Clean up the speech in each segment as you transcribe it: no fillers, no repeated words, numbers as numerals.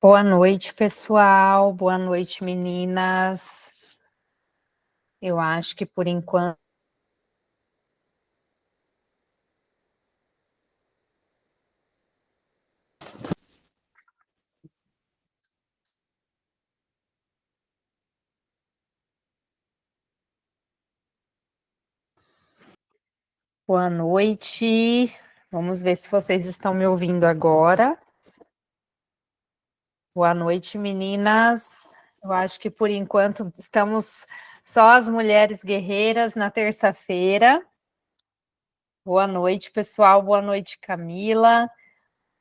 Boa noite, pessoal. Boa noite, meninas. Eu acho que por enquanto. Boa noite. Vamos ver se vocês estão me ouvindo agora. Boa noite, meninas. Eu acho que por enquanto estamos só as mulheres guerreiras na terça-feira. Boa noite, pessoal. Boa noite, Camila.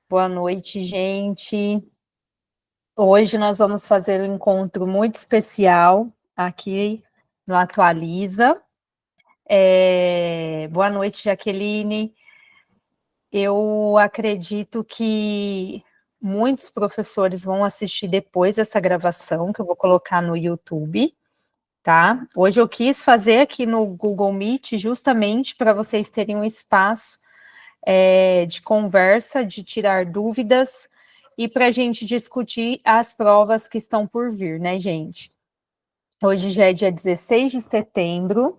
Boa noite, gente. Hoje nós vamos fazer um encontro muito especial aqui no Atualiza. Boa noite, Jaqueline. Eu acredito que muitos professores vão assistir depois essa gravação, que eu vou colocar no YouTube, tá? Hoje eu quis fazer aqui no Google Meet justamente para vocês terem um espaço de conversa, de tirar dúvidas e para a gente discutir as provas que estão por vir, né, gente? Hoje já é dia 16 de setembro,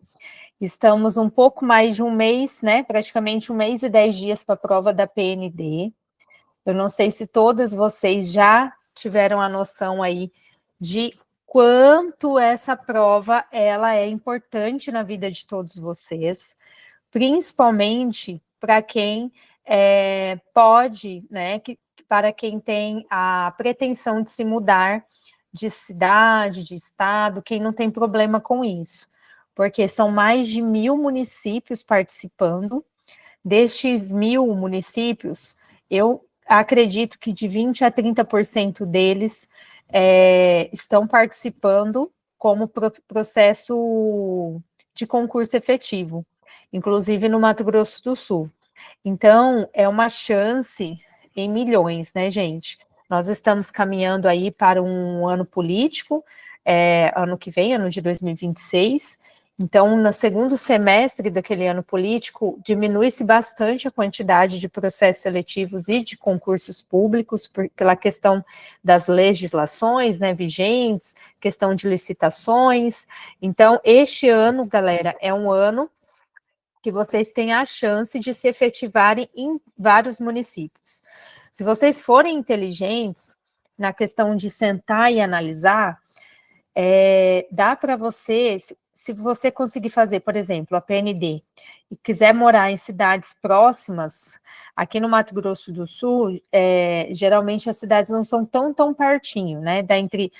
estamos um pouco mais de um mês, né, praticamente 1 mês e 10 dias para a prova da PND. Eu não sei se todas vocês já tiveram a noção aí de quanto essa prova ela é importante na vida de todos vocês, principalmente para quem pode, né, para quem tem a pretensão de se mudar de cidade, de estado, quem não tem problema com isso, porque são mais de 1.000 municípios participando. Destes 1.000 municípios, eu acredito que de 20% a 30% deles estão participando como processo de concurso efetivo, inclusive no Mato Grosso do Sul. Então, é uma chance em milhões, né, gente? Nós estamos caminhando aí para um ano político, ano que vem, ano de 2026. Então, no segundo semestre daquele ano político, diminui-se bastante a quantidade de processos seletivos e de concursos públicos, pela questão das legislações, né, vigentes, questão de licitações. Então, este ano, galera, é um ano que vocês têm a chance de se efetivarem em vários municípios. Se vocês forem inteligentes na questão de sentar e analisar, dá para você, se você conseguir fazer, por exemplo, a PND, e quiser morar em cidades próximas, aqui no Mato Grosso do Sul, geralmente as cidades não são tão pertinho, né? Dá entre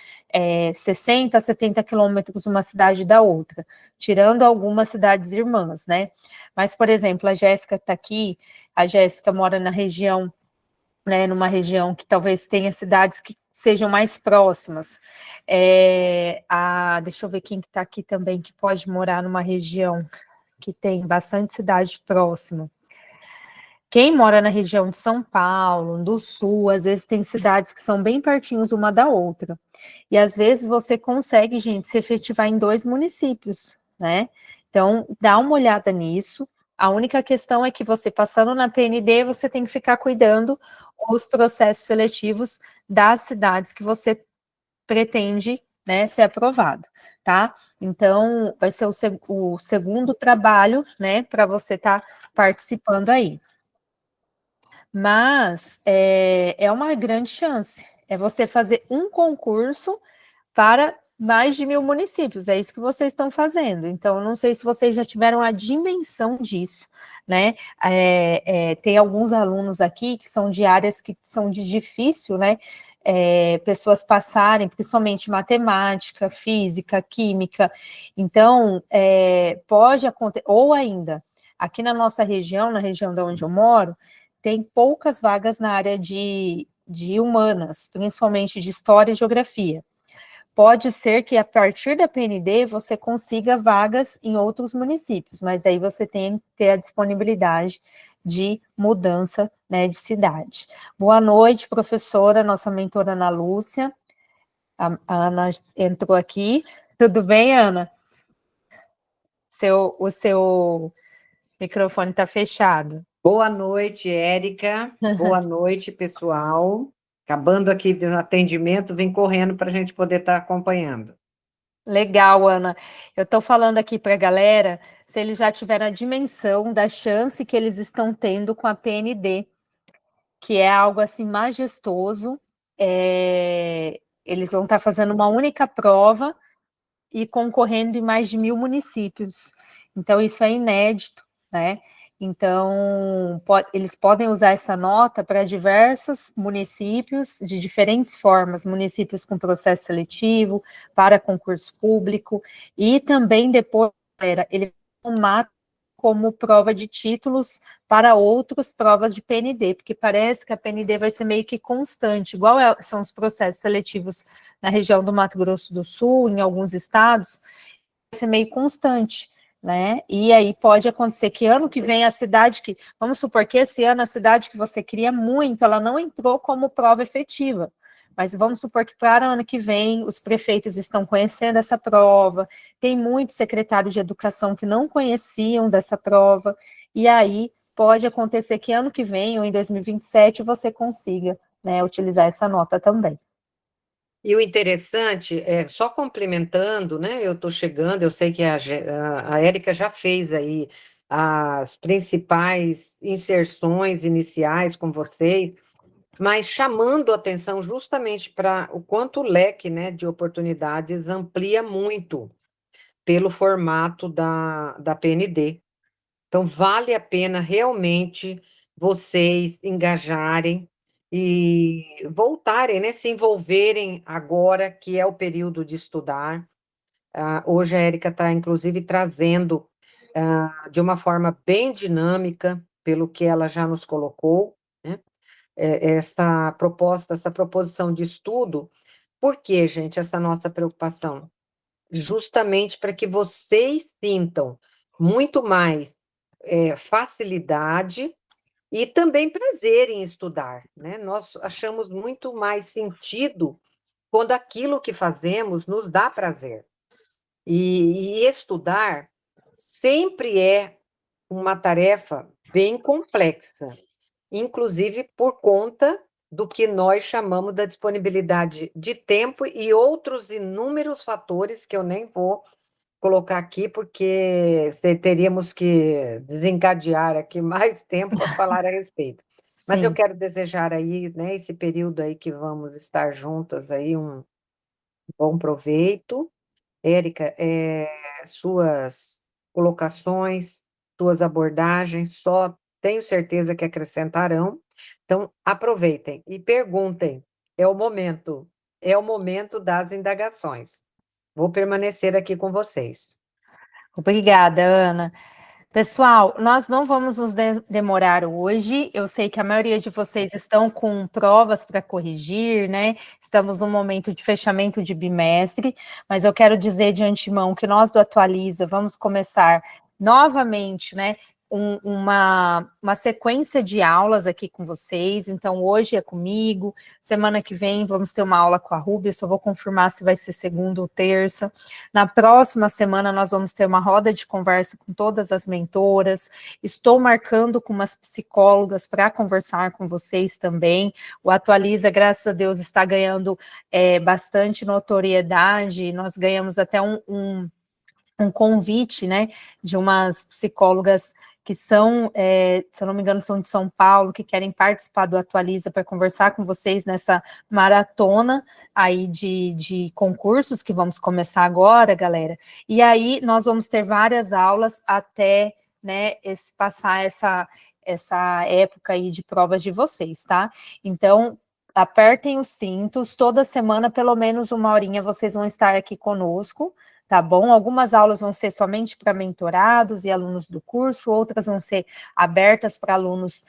60 a 70 quilômetros uma cidade da outra, tirando algumas cidades irmãs, né? Mas, por exemplo, a Jéssica está aqui, a Jéssica mora na região, né, numa região que talvez tenha cidades que sejam mais próximas. Deixa eu ver quem está aqui também, que pode morar numa região que tem bastante cidade próxima. Quem mora na região de São Paulo, do Sul, às vezes tem cidades que são bem pertinhos uma da outra. E às vezes você consegue, gente, se efetivar em 2 municípios, né? Então, dá uma olhada nisso. A única questão é que você passando na PND, você tem que ficar cuidando os processos seletivos das cidades que você pretende, né, ser aprovado, tá? Então, vai ser o segundo trabalho, né, para você estar participando aí. Mas é uma grande chance, é você fazer um concurso para mais de 1.000 municípios, é isso que vocês estão fazendo. Então, não sei se vocês já tiveram a dimensão disso, né? Tem alguns alunos aqui que são de áreas que são de difícil, né? Pessoas passarem, principalmente matemática, física, química. Então, pode acontecer, ou ainda, aqui na nossa região, na região de onde eu moro, tem poucas vagas na área de humanas, principalmente de história e geografia. Pode ser que a partir da PND você consiga vagas em outros municípios, mas daí você tem que ter a disponibilidade de mudança, né, de cidade. Boa noite, professora, nossa mentora Ana Lúcia. A Ana entrou aqui. Tudo bem, Ana? O seu microfone está fechado. Boa noite, Érica. Boa noite, pessoal. Acabando aqui do atendimento, vem correndo para a gente poder estar acompanhando. Legal, Ana. Eu estou falando aqui para a galera se eles já tiveram a dimensão da chance que eles estão tendo com a PND, que é algo assim majestoso. Eles vão estar fazendo uma única prova e concorrendo em mais de 1.000 municípios. Então, isso é inédito, né? Então, eles podem usar essa nota para diversos municípios, de diferentes formas, municípios com processo seletivo, para concurso público, e também depois, ele vai tomar como prova de títulos para outras provas de PND, porque parece que a PND vai ser meio que constante, igual são os processos seletivos na região do Mato Grosso do Sul, em alguns estados, vai ser meio constante, né? E aí pode acontecer que ano que vem a cidade que, vamos supor que esse ano a cidade que você queria muito, ela não entrou como prova efetiva, mas vamos supor que para o ano que vem os prefeitos estão conhecendo essa prova, tem muitos secretários de educação que não conheciam dessa prova, e aí pode acontecer que ano que vem, ou em 2027, você consiga, né, utilizar essa nota também. E o interessante é, só complementando, né? Eu estou chegando, eu sei que a Érica já fez aí as principais inserções iniciais com vocês, mas chamando atenção justamente para o quanto o leque, né, de oportunidades amplia muito pelo formato da PND. Então, vale a pena realmente vocês engajarem e voltarem, né, se envolverem agora, que é o período de estudar. Hoje a Érica está, inclusive, trazendo de uma forma bem dinâmica, pelo que ela já nos colocou, né, essa proposta, essa proposição de estudo. Por que, gente, essa nossa preocupação? Justamente para que vocês sintam muito mais facilidade e também prazer em estudar, né? Nós achamos muito mais sentido quando aquilo que fazemos nos dá prazer. E estudar sempre é uma tarefa bem complexa, inclusive por conta do que nós chamamos da disponibilidade de tempo e outros inúmeros fatores que eu nem vou colocar aqui, porque teríamos que desencadear aqui mais tempo para falar a respeito. Mas eu Sim. quero desejar aí, né, esse período aí que vamos estar juntas aí, um bom proveito. Érica, suas colocações, suas abordagens, só tenho certeza que acrescentarão. Então, aproveitem e perguntem. É o momento das indagações. Vou permanecer aqui com vocês. Obrigada, Ana. Pessoal, nós não vamos nos demorar hoje. Eu sei que a maioria de vocês estão com provas para corrigir, né? Estamos no momento de fechamento de bimestre, mas eu quero dizer de antemão que nós do Atualiza vamos começar novamente, né? Uma sequência de aulas aqui com vocês. Então, hoje é comigo, semana que vem vamos ter uma aula com a Rúbia, só vou confirmar se vai ser segunda ou terça. Na próxima semana, nós vamos ter uma roda de conversa com todas as mentoras. Estou marcando com umas psicólogas para conversar com vocês também. O Atualiza, graças a Deus, está ganhando bastante notoriedade. Nós ganhamos até um convite, né, de umas psicólogas que são, se eu não me engano, são de São Paulo, que querem participar do Atualiza para conversar com vocês nessa maratona aí de concursos que vamos começar agora, galera. E aí nós vamos ter várias aulas até, né, passar essa época aí de provas de vocês, tá? Então, apertem os cintos, toda semana, pelo menos uma horinha, vocês vão estar aqui conosco, tá bom? Algumas aulas vão ser somente para mentorados e alunos do curso, outras vão ser abertas para alunos,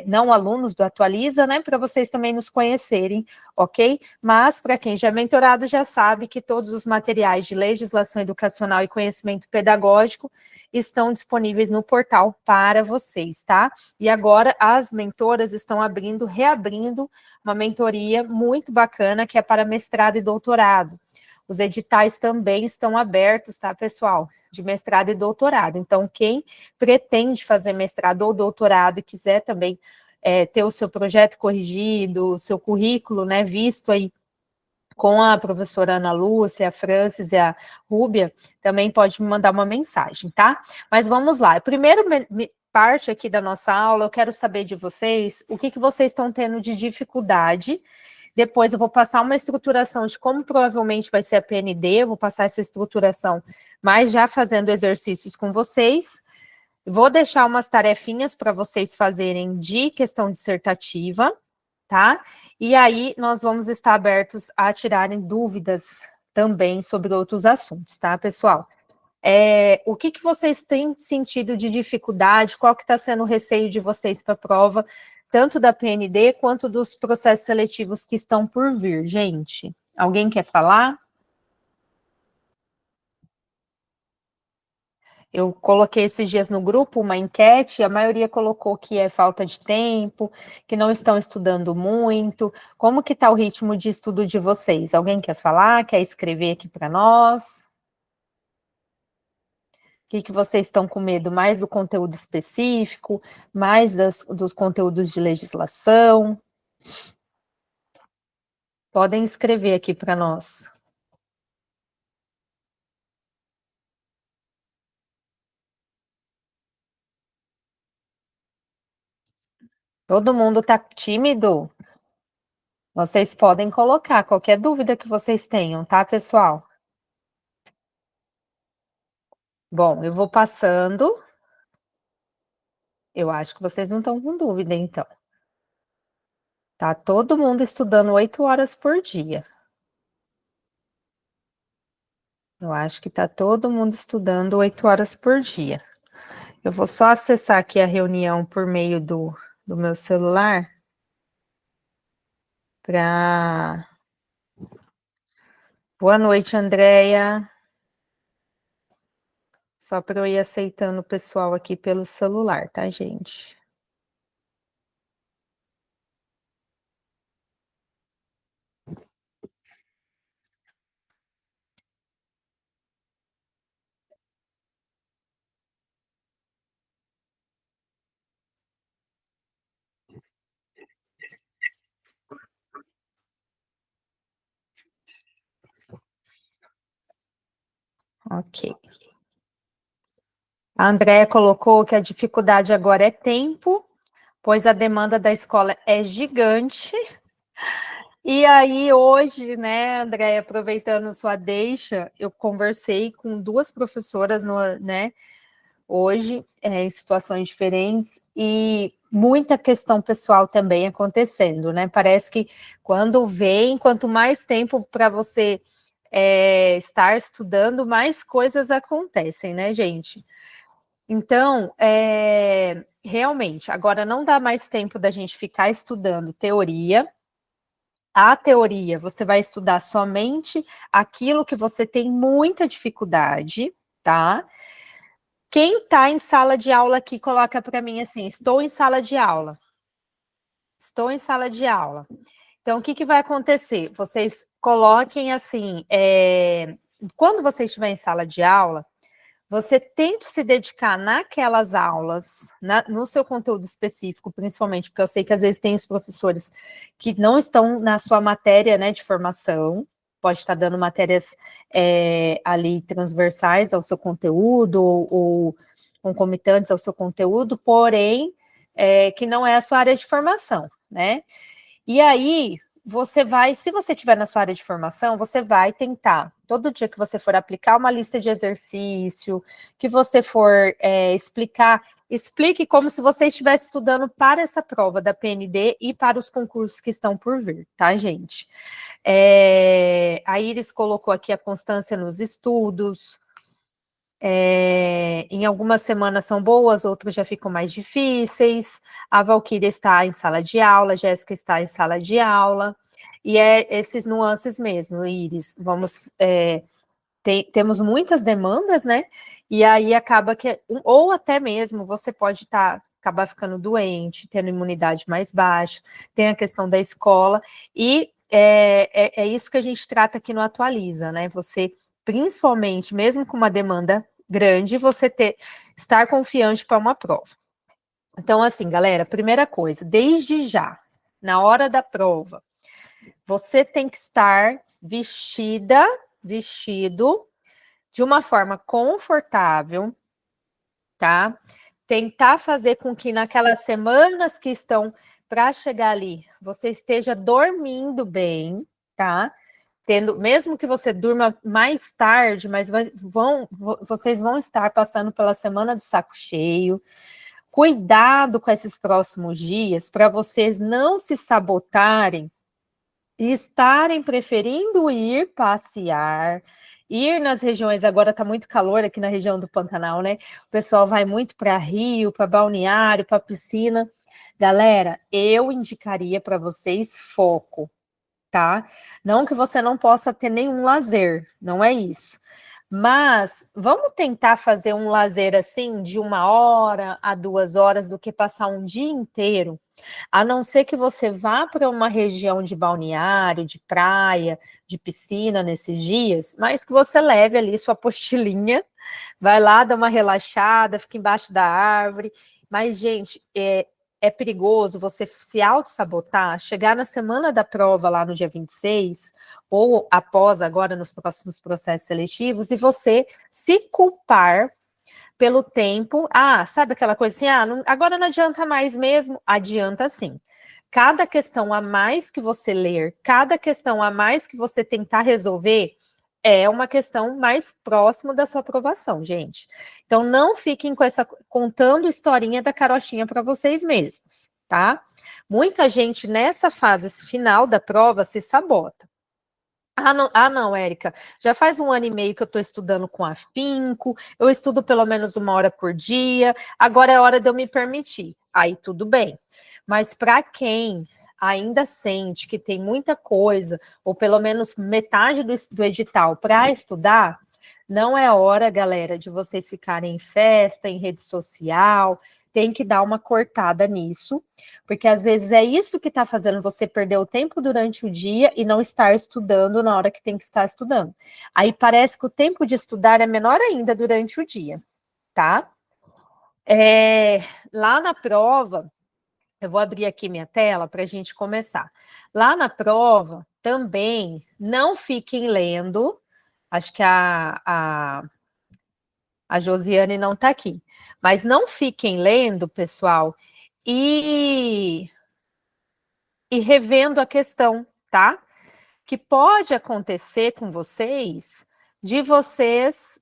não alunos do Atualiza, né? Para vocês também nos conhecerem, ok? Mas, para quem já é mentorado, já sabe que todos os materiais de legislação educacional e conhecimento pedagógico estão disponíveis no portal para vocês, tá? E agora as mentoras estão reabrindo uma mentoria muito bacana, que é para mestrado e doutorado. Os editais também estão abertos, tá, pessoal? De mestrado e doutorado. Então, quem pretende fazer mestrado ou doutorado e quiser também ter o seu projeto corrigido, o seu currículo, né, visto aí com a professora Ana Lúcia, a Francis e a Rúbia, também pode me mandar uma mensagem, tá? Mas vamos lá. Primeiro parte aqui da nossa aula, eu quero saber de vocês o que vocês estão tendo de dificuldade. Depois eu vou passar uma estruturação de como provavelmente vai ser a PND, eu vou passar essa estruturação, mas já fazendo exercícios com vocês. Vou deixar umas tarefinhas para vocês fazerem de questão dissertativa, tá? E aí nós vamos estar abertos a tirarem dúvidas também sobre outros assuntos, tá, pessoal? O que vocês têm sentido de dificuldade, qual que está sendo o receio de vocês para a prova, tanto da PND quanto dos processos seletivos que estão por vir, gente? Alguém quer falar? Eu coloquei esses dias no grupo uma enquete, a maioria colocou que é falta de tempo, que não estão estudando muito. Como que está o ritmo de estudo de vocês? Alguém quer falar? Quer escrever aqui para nós? O que vocês estão com medo? Mais do conteúdo específico? Mais dos conteúdos de legislação? Podem escrever aqui para nós. Todo mundo está tímido? Vocês podem colocar qualquer dúvida que vocês tenham, tá, pessoal? Bom, eu vou passando. Eu acho que vocês não estão com dúvida, então. Tá todo mundo estudando 8 horas por dia. Eu acho que tá todo mundo estudando 8 horas por dia. Eu vou só acessar aqui a reunião por meio do meu celular para... Boa noite, Andréia. Só para eu ir aceitando o pessoal aqui pelo celular, tá, gente? Ok. A Andréia colocou que a dificuldade agora é tempo, pois a demanda da escola é gigante. E aí, hoje, né, Andréia, aproveitando sua deixa, eu conversei com duas professoras, né, hoje, em situações diferentes, e muita questão pessoal também acontecendo, né? Parece que quando vem, quanto mais tempo para você estar estudando, mais coisas acontecem, né, gente? Então, realmente, agora não dá mais tempo da gente ficar estudando teoria. A teoria, você vai estudar somente aquilo que você tem muita dificuldade, tá? Quem está em sala de aula aqui, coloca para mim assim, estou em sala de aula. Estou em sala de aula. Então, o que vai acontecer? Vocês coloquem assim, quando você estiver em sala de aula, você tente se dedicar naquelas aulas, no seu conteúdo específico, principalmente, porque eu sei que às vezes tem os professores que não estão na sua matéria, né, de formação, pode estar dando matérias ali transversais ao seu conteúdo, ou concomitantes ao seu conteúdo, porém, que não é a sua área de formação, né? E aí, você vai, se você estiver na sua área de formação, você vai tentar, todo dia que você for aplicar uma lista de exercício, que você for explique como se você estivesse estudando para essa prova da PND e para os concursos que estão por vir, tá, gente? A Iris colocou aqui a constância nos estudos, em algumas semanas são boas, outras já ficam mais difíceis. A Valquíria está em sala de aula, a Jéssica está em sala de aula, e esses nuances mesmo, Iris. Temos muitas demandas, né? E aí acaba que, ou até mesmo você pode acabar ficando doente, tendo imunidade mais baixa, tem a questão da escola, e é isso que a gente trata aqui no Atualiza, né? Você, principalmente, mesmo com uma demanda grande, você estar confiante para uma prova. Então, assim, galera, primeira coisa, desde já, na hora da prova, você tem que estar vestido de uma forma confortável, tá? Tentar fazer com que naquelas semanas que estão para chegar ali, você esteja dormindo bem, tá? Mesmo que você durma mais tarde, mas vocês vão estar passando pela semana do saco cheio. Cuidado com esses próximos dias para vocês não se sabotarem e estarem preferindo ir passear, ir nas regiões, agora está muito calor aqui na região do Pantanal, né? O pessoal vai muito para rio, para balneário, para piscina. Galera, eu indicaria para vocês foco, tá? Não que você não possa ter nenhum lazer, não é isso. Mas vamos tentar fazer um lazer assim de 1 hora a 2 horas do que passar um dia inteiro, a não ser que você vá para uma região de balneário, de praia, de piscina nesses dias, mas que você leve ali sua apostilinha, vai lá, dá uma relaxada, fica embaixo da árvore. Mas, gente, é perigoso você se auto-sabotar, chegar na semana da prova, lá no dia 26, ou após, agora, nos próximos processos seletivos, e você se culpar pelo tempo. Ah, sabe aquela coisa assim, agora não adianta mais mesmo? Adianta sim. Cada questão a mais que você ler, cada questão a mais que você tentar resolver, é uma questão mais próxima da sua aprovação, gente. Então, não fiquem contando historinha da carochinha para vocês mesmos, tá? Muita gente nessa fase final da prova se sabota. Não, Érica, já faz 1 ano e meio que eu estou estudando com afinco, eu estudo pelo menos 1 hora por dia, agora é hora de eu me permitir. Aí tudo bem. Mas para quem ainda sente que tem muita coisa, ou pelo menos metade do edital para estudar, não é hora, galera, de vocês ficarem em festa, em rede social, tem que dar uma cortada nisso, porque às vezes é isso que está fazendo você perder o tempo durante o dia e não estar estudando na hora que tem que estar estudando. Aí parece que o tempo de estudar é menor ainda durante o dia, tá? Lá na prova, eu vou abrir aqui minha tela para a gente começar. Lá na prova, também, não fiquem lendo, acho que a Josiane não está aqui, mas não fiquem lendo, pessoal, e revendo a questão, tá? Que pode acontecer com vocês de vocês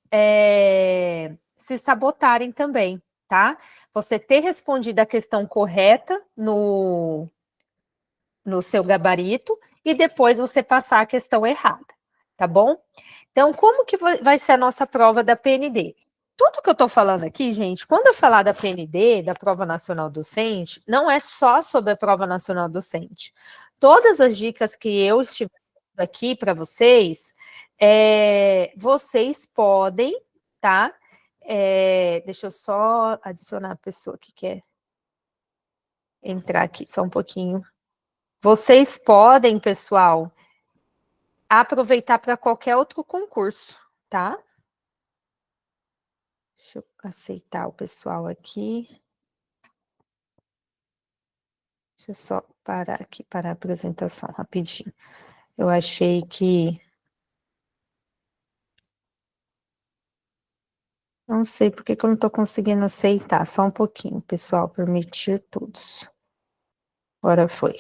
se sabotarem também, tá? Você ter respondido a questão correta no seu gabarito e depois você passar a questão errada, tá bom? Então, como que vai ser a nossa prova da PND? Tudo que eu estou falando aqui, gente, quando eu falar da PND, da Prova Nacional Docente, não é só sobre a Prova Nacional Docente. Todas as dicas que eu estiver dando aqui para vocês, vocês podem, tá? Deixa eu só adicionar a pessoa que quer entrar aqui, só um pouquinho. Vocês podem, pessoal, aproveitar para qualquer outro concurso, tá? Deixa eu aceitar o pessoal aqui. Deixa eu só parar aqui para a apresentação rapidinho. Eu achei que... Não sei por que eu não estou conseguindo aceitar. Só um pouquinho, pessoal. Permitir todos. Agora foi.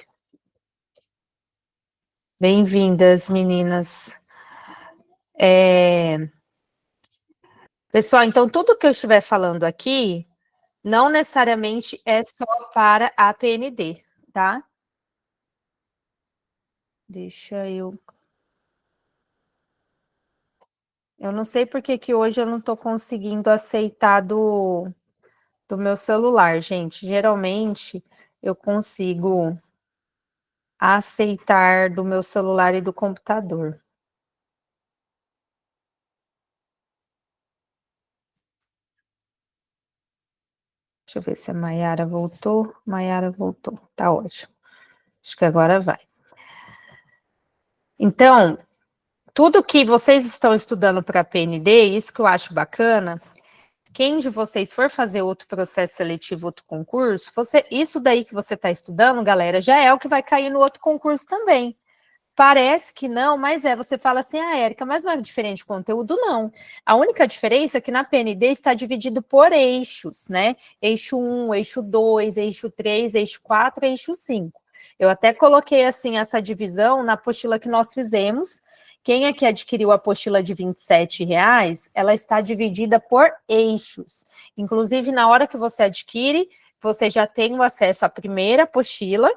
Bem-vindas, meninas. Pessoal, então tudo que eu estiver falando aqui, não necessariamente é só para a PND, tá? Deixa eu... Eu não sei por que hoje eu não estou conseguindo aceitar do meu celular, gente. Geralmente eu consigo aceitar do meu celular e do computador. Deixa eu ver se a Maiara voltou. Maiara voltou, tá ótimo. Acho que agora vai. Então, tudo que vocês estão estudando para a PND, isso que eu acho bacana, quem de vocês for fazer outro processo seletivo, outro concurso, isso daí que você está estudando, galera, já é o que vai cair no outro concurso também. Parece que não, mas você fala assim, Érica, mas não é diferente de conteúdo? Não. A única diferença é que na PND está dividido por eixos, né? Eixo 1, eixo 2, eixo 3, eixo 4, eixo 5. Eu até coloquei, assim, essa divisão na apostila que nós fizemos. Quem é que adquiriu a apostila de R$ 27, ela está dividida por eixos. Inclusive, na hora que você adquire, você já tem o acesso à primeira apostila.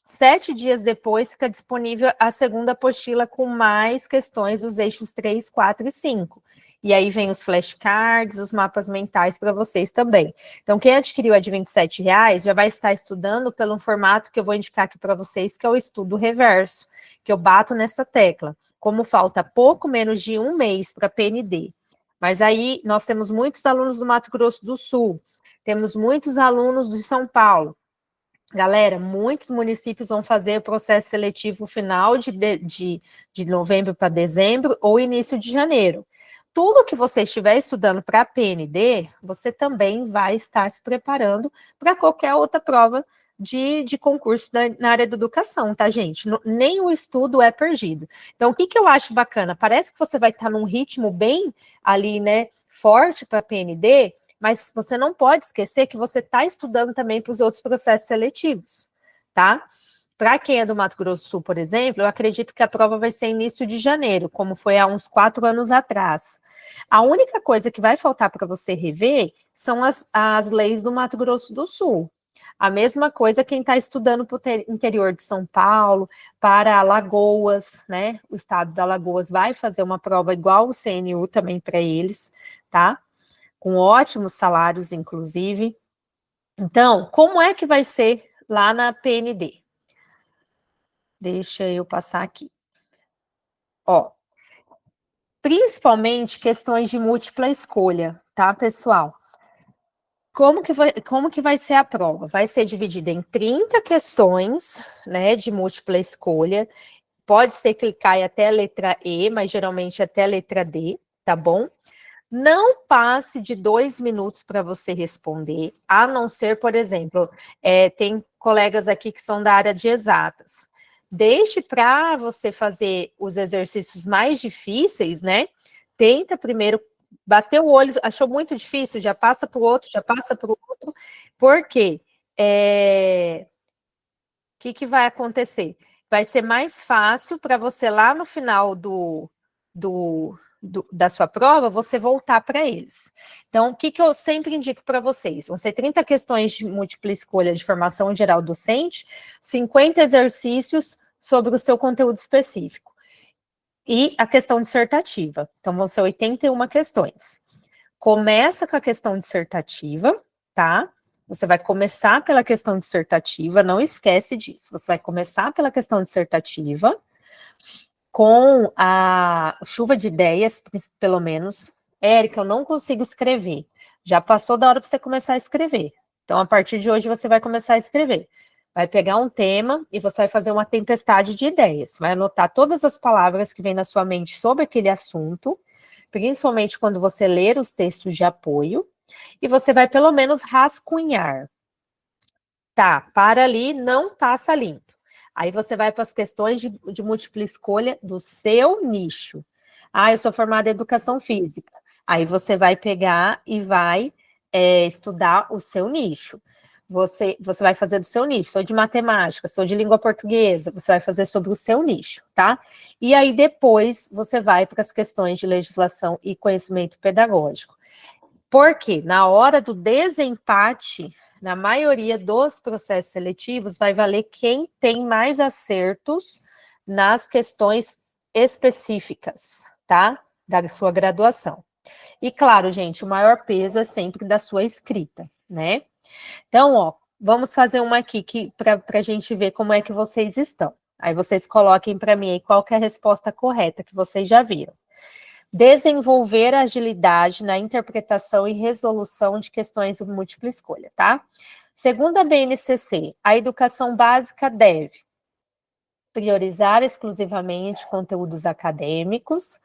7 dias depois fica disponível a segunda apostila com mais questões dos eixos 3, 4 e 5. E aí vem os flashcards, os mapas mentais para vocês também. Então, quem adquiriu a de R$ 27 já vai estar estudando pelo formato que eu vou indicar aqui para vocês, que é o estudo reverso, que eu bato nessa tecla. Como falta pouco menos de um mês para a PND, mas aí nós temos muitos alunos do Mato Grosso do Sul, temos muitos alunos de São Paulo. Galera, muitos municípios vão fazer o processo seletivo final de novembro para dezembro ou início de janeiro. Tudo que você estiver estudando para a PND, você também vai estar se preparando para qualquer outra prova de concurso na área da educação, tá, gente? Nem o estudo é perdido. Então, o que eu acho bacana? Parece que você vai estar num ritmo bem ali, né, forte para a PND, mas você não pode esquecer que você está estudando também para os outros processos seletivos, tá? Para quem é do Mato Grosso do Sul, por exemplo, eu acredito que a prova vai ser início de janeiro, como foi há uns 4 anos atrás. A única coisa que vai faltar para você rever são as leis do Mato Grosso do Sul. A mesma coisa quem está estudando para o interior de São Paulo, para Alagoas, né? O estado de Alagoas vai fazer uma prova igual o CNU também para eles, tá? Com ótimos salários, inclusive. Então, como é que vai ser lá na PND? Deixa eu passar aqui. Ó, principalmente questões de múltipla escolha, tá, pessoal? Como que vai ser a prova? Vai ser dividida em 30 questões, né, de múltipla escolha. Pode ser que ele caia até a letra E, mas geralmente até a letra D, tá bom? Não passe de 2 minutos para você responder, a não ser, por exemplo, tem colegas aqui que são da área de exatas. Deixe para você fazer os exercícios mais difíceis, né? Tenta primeiro bater o olho, achou muito difícil, já passa para o outro, já passa para o outro, porque o que vai acontecer? Vai ser mais fácil para você lá no final da sua prova, você voltar para eles. Então, o que eu sempre indico para vocês? Vão ser 30 questões de múltipla escolha de formação geral docente, 50 exercícios sobre o seu conteúdo específico. E a questão dissertativa. Então, vão ser 81 questões. Começa com a questão dissertativa, tá? Você vai começar pela questão dissertativa, não esquece disso. Você vai começar pela questão dissertativa, com a chuva de ideias, pelo menos. Érica, eu não consigo escrever. Já passou da hora para você começar a escrever. Então, a partir de hoje, você vai começar a escrever. Vai pegar um tema e você vai fazer uma tempestade de ideias. Vai anotar todas as palavras que vêm na sua mente sobre aquele assunto, principalmente quando você ler os textos de apoio, e você vai pelo menos rascunhar. Tá, para ali, não passa limpo. Aí você vai para as questões de múltipla escolha do seu nicho. Ah, eu sou formada em educação física. Aí você vai pegar e vai estudar o seu nicho. Você vai fazer do seu nicho. Sou de matemática, sou de língua portuguesa, você vai fazer sobre o seu nicho, tá? E aí depois você vai para as questões de legislação e conhecimento pedagógico. Porque na hora do desempate, na maioria dos processos seletivos, vai valer quem tem mais acertos nas questões específicas, tá? Da sua graduação. E claro, gente, o maior peso é sempre da sua escrita, né? Então, ó, vamos fazer uma aqui para a gente ver como é que vocês estão. Aí vocês coloquem para mim aí qual que é a resposta correta que vocês já viram. Desenvolver agilidade na interpretação e resolução de questões de múltipla escolha, tá? Segundo a BNCC, a educação básica deve priorizar exclusivamente conteúdos acadêmicos,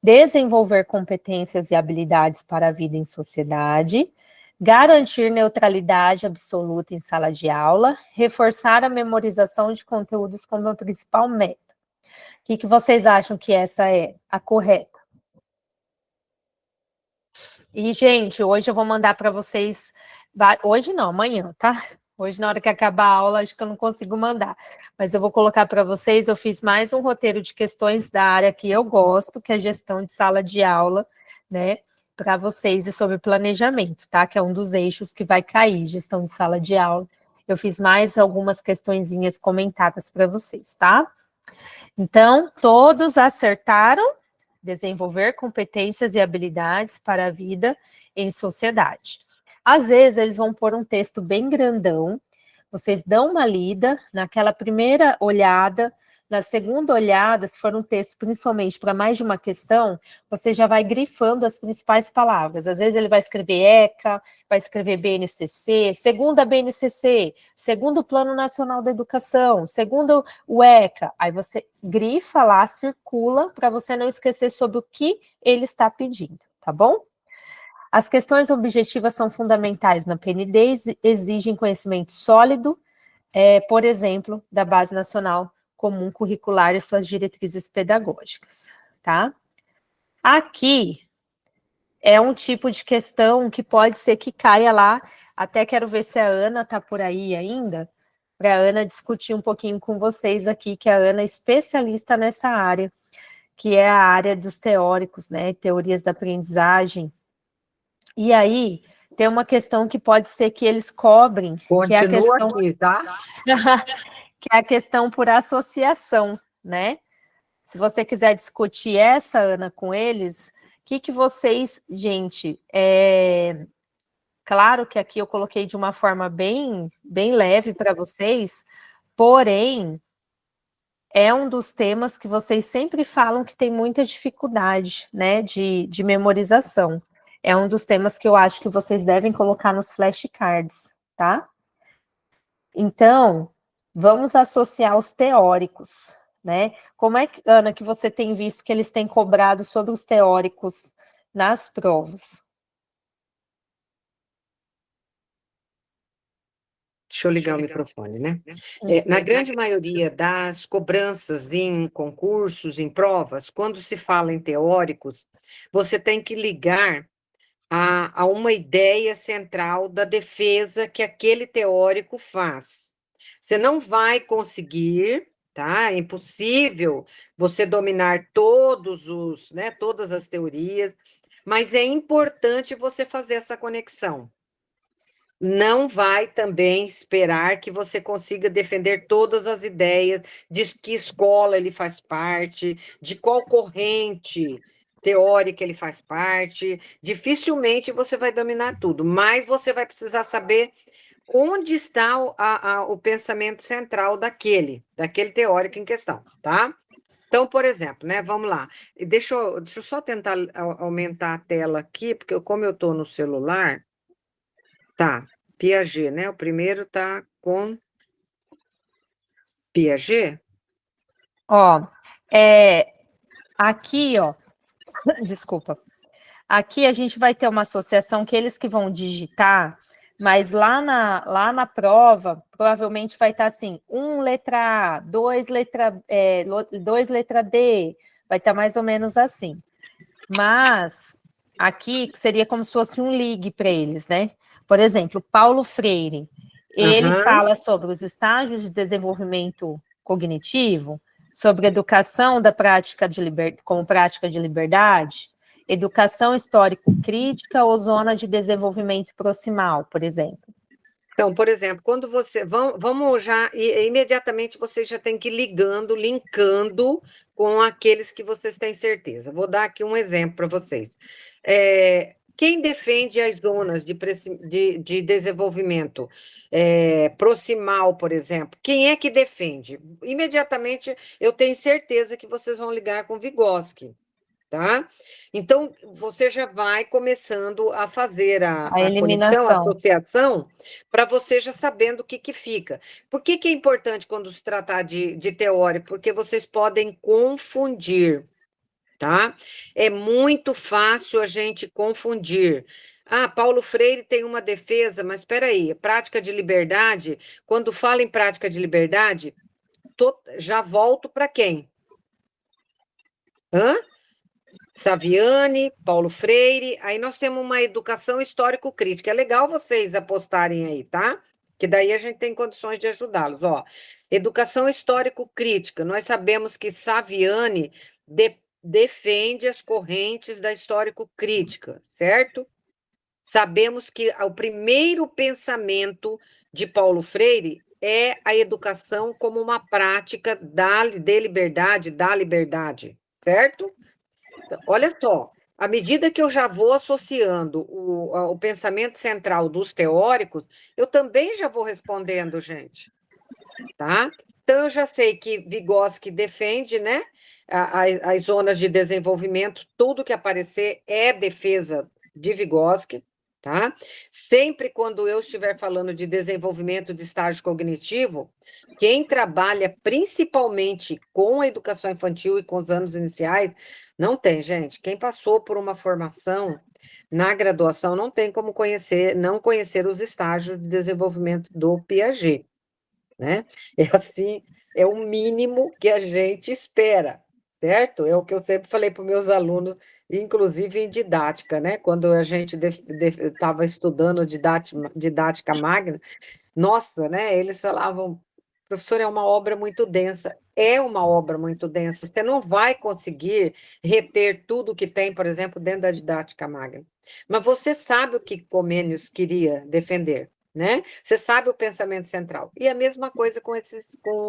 desenvolver competências e habilidades para a vida em sociedade, garantir neutralidade absoluta em sala de aula, reforçar a memorização de conteúdos como a principal meta. O que vocês acham que essa é a correta? E, gente, hoje eu vou mandar para vocês, hoje não, amanhã, tá? Hoje, na hora que acabar a aula, acho que eu não consigo mandar. Mas eu vou colocar para vocês, eu fiz mais um roteiro de questões da área que eu gosto, que é gestão de sala de aula, né? Para vocês e sobre planejamento, tá? Que é um dos eixos que vai cair, gestão de sala de aula. Eu fiz mais algumas questõezinhas comentadas para vocês, tá? Então, todos acertaram? Desenvolver competências e habilidades para a vida em sociedade. Às vezes, eles vão pôr um texto bem grandão, vocês dão uma lida, naquela primeira olhada, na segunda olhada, se for um texto principalmente para mais de uma questão, você já vai grifando as principais palavras. Às vezes ele vai escrever ECA, vai escrever BNCC, segunda BNCC, segundo Plano Nacional da Educação, segundo o ECA. Aí você grifa lá, circula, para você não esquecer sobre o que ele está pedindo, tá bom? As questões objetivas são fundamentais na PND, exigem conhecimento sólido, por exemplo, da Base Nacional Comum Curricular e suas diretrizes pedagógicas, tá? Aqui é um tipo de questão que pode ser que caia lá, até quero ver se a Ana está por aí ainda, para a Ana discutir um pouquinho com vocês aqui, que a Ana é especialista nessa área, que é a área dos teóricos, né, teorias da aprendizagem. E aí, tem uma questão que pode ser que eles cobrem, que é a Continua questão... aqui, tá? que é a questão por associação, né? Se você quiser discutir essa, Ana, com eles, o que vocês, gente, claro que aqui eu coloquei de uma forma bem leve para vocês, porém, é um dos temas que vocês sempre falam que tem muita dificuldade, né, de memorização. É um dos temas que eu acho que vocês devem colocar nos flashcards, tá? Então, vamos associar os teóricos, né? Como é, Ana, que você tem visto que eles têm cobrado sobre os teóricos nas provas? Deixa eu ligar o microfone, né? Na grande maioria das cobranças em concursos, em provas, quando se fala em teóricos, você tem que ligar a uma ideia central da defesa que aquele teórico faz. Você não vai conseguir, tá? É impossível você dominar todas as teorias, mas é importante você fazer essa conexão. Não vai também esperar que você consiga defender todas as ideias de que escola ele faz parte, de qual corrente teórica ele faz parte. Dificilmente você vai dominar tudo, mas você vai precisar saber onde está o pensamento central daquele teórico em questão, tá? Então, por exemplo, né? Vamos lá. Deixa eu só tentar aumentar a tela aqui, porque como eu estou no celular. Tá, Piaget, né? O primeiro tá com Piaget? Ó, aqui, ó, desculpa. Aqui a gente vai ter uma associação que eles que vão digitar, mas lá na prova, provavelmente vai estar assim, 1 letra A, 2 letra D, vai estar mais ou menos assim. Mas aqui seria como se fosse um ligue para eles, né? Por exemplo, Paulo Freire, ele fala sobre os estágios de desenvolvimento cognitivo, sobre educação da prática como prática de liberdade, educação histórico-crítica ou zona de desenvolvimento proximal, por exemplo. Então, por exemplo, quando você. Vamos já. Imediatamente vocês já têm que ir linkando com aqueles que vocês têm certeza. Vou dar aqui um exemplo para vocês. Quem defende as zonas de desenvolvimento proximal, por exemplo, quem é que defende? Imediatamente eu tenho certeza que vocês vão ligar com Vygotsky. Tá? Então, você já vai começando a fazer a conexão, a eliminação. associação, para você já sabendo o que fica. Por que é importante quando se tratar de teórico? Porque vocês podem confundir. tá? É muito fácil a gente confundir. Ah, Paulo Freire tem uma defesa, mas espera aí, prática de liberdade, quando fala em prática de liberdade, já volto para quem? Hã? Saviani, Paulo Freire, aí nós temos uma educação histórico-crítica. É legal vocês apostarem aí, tá? Que daí a gente tem condições de ajudá-los. Ó, educação histórico-crítica. Nós sabemos que Saviani defende as correntes da histórico-crítica, certo? Sabemos que o primeiro pensamento de Paulo Freire é a educação como uma prática de liberdade, da liberdade, certo? Olha só, à medida que eu já vou associando o pensamento central dos teóricos, eu também já vou respondendo, gente, tá? Então, eu já sei que Vygotsky defende, né, as zonas de desenvolvimento, tudo que aparecer é defesa de Vygotsky, tá? Sempre quando eu estiver falando de desenvolvimento de estágio cognitivo, quem trabalha principalmente com a educação infantil e com os anos iniciais, não tem, gente. Quem passou por uma formação na graduação não tem como não conhecer os estágios de desenvolvimento do Piaget, né? É assim, é o mínimo que a gente espera, certo? É o que eu sempre falei para os meus alunos, inclusive em didática, né? Quando a gente estava estudando didática magna, nossa, né? Eles falavam, professor, é uma obra muito densa. É uma obra muito densa. Você não vai conseguir reter tudo que tem, por exemplo, dentro da didática magna. Mas você sabe o que Comênios queria defender, né? Você sabe o pensamento central. E a mesma coisa com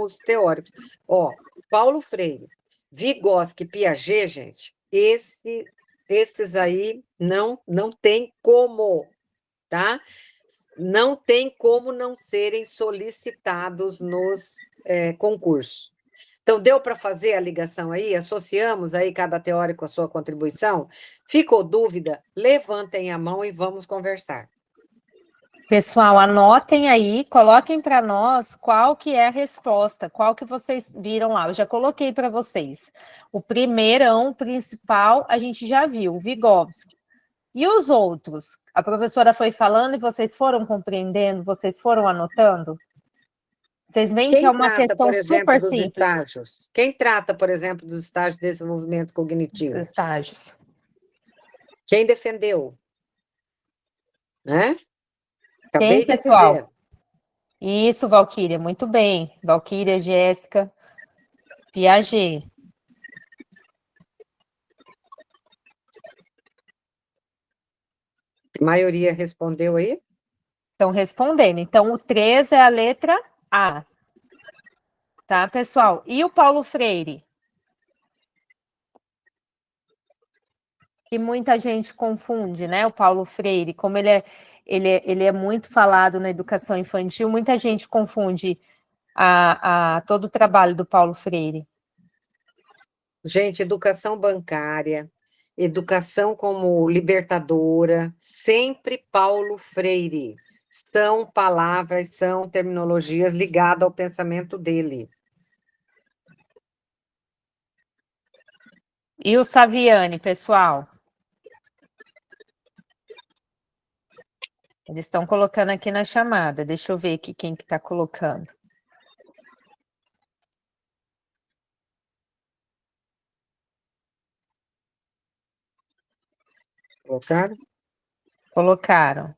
os teóricos. Ó, Paulo Freire, Vygotsky, Piaget, gente, esses aí não tem como, tá? Não tem como não serem solicitados nos concursos. Então, deu para fazer a ligação aí? Associamos aí cada teórico a sua contribuição? Ficou dúvida? Levantem a mão e vamos conversar. Pessoal, anotem aí, coloquem para nós qual que é a resposta, qual que vocês viram lá. Eu já coloquei para vocês. O primeirão, o principal, a gente já viu, o Vygotsky. E os outros? A professora foi falando e vocês foram compreendendo, vocês foram anotando? Vocês veem que é Quem uma trata, por questão exemplo, super dos simples. estágios? Quem trata, por exemplo, dos estágios de desenvolvimento Os cognitivo? estágios. Quem defendeu? Né? Quem, Acabei de pessoal? dizer. Isso, Valquíria, muito bem. Valquíria, Jéssica, Piaget. A maioria respondeu aí? Estão respondendo. Então, o 3 é a letra A. Tá, pessoal? E o Paulo Freire? Que muita gente confunde, né? O Paulo Freire, como ele é muito falado na educação infantil, muita gente confunde todo o trabalho do Paulo Freire. Gente, educação bancária, educação como libertadora, sempre Paulo Freire. São palavras, são terminologias ligadas ao pensamento dele. E o Saviani, pessoal? Eles estão colocando aqui na chamada. Deixa eu ver aqui quem que está colocando. Colocaram? Colocaram.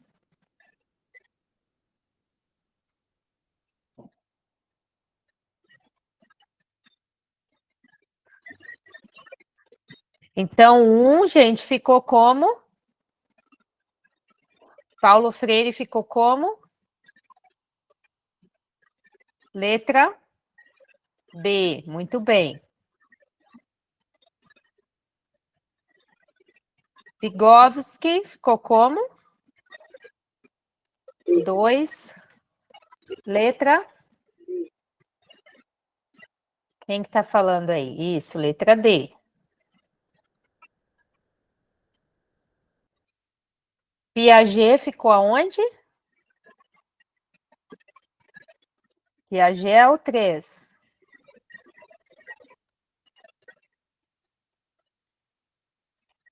Então, gente, ficou como? Paulo Freire ficou como? Letra B. Muito bem. Vygotsky ficou como? 2. Letra. Quem que está falando aí? Isso, letra D. Piaget ficou aonde? Piaget é o 3.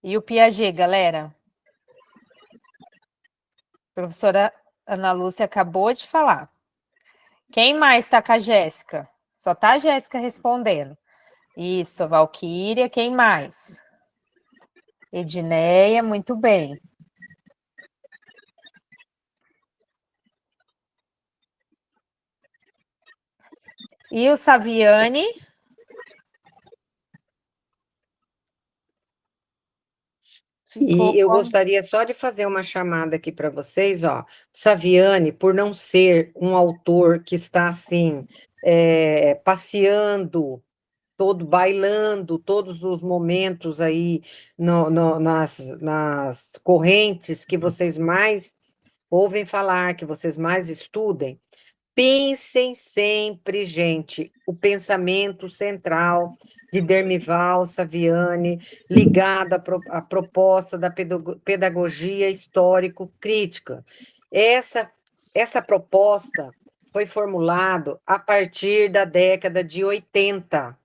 E o Piaget, galera? A professora Ana Lúcia acabou de falar. Quem mais está com a Jéssica? Só está a Jéssica respondendo. Isso, a Valquíria. Quem mais? Edneia, muito bem. E o Saviani? E eu gostaria só de fazer uma chamada aqui para vocês, ó. Saviani, por não ser um autor que está assim, passeando, todo bailando, todos os momentos aí nas correntes que vocês mais ouvem falar, que vocês mais estudem. Pensem sempre, gente, o pensamento central de Dermival Saviani, ligado à proposta da pedagogia histórico-crítica. Essa proposta foi formulada a partir da década de 80,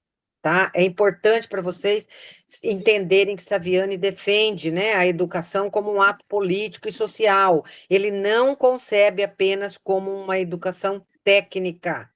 tá? É importante para vocês entenderem que Saviani defende, né, a educação como um ato político e social. Ele não concebe apenas como uma educação técnica,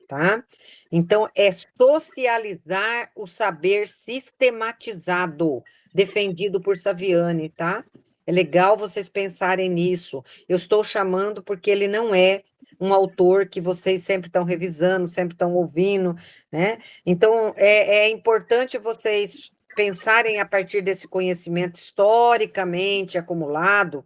tá? Então, é socializar o saber sistematizado, defendido por Saviani, tá? É legal vocês pensarem nisso. Eu estou chamando porque ele não é um autor que vocês sempre estão revisando, sempre estão ouvindo, né? Então, é importante vocês pensarem a partir desse conhecimento historicamente acumulado,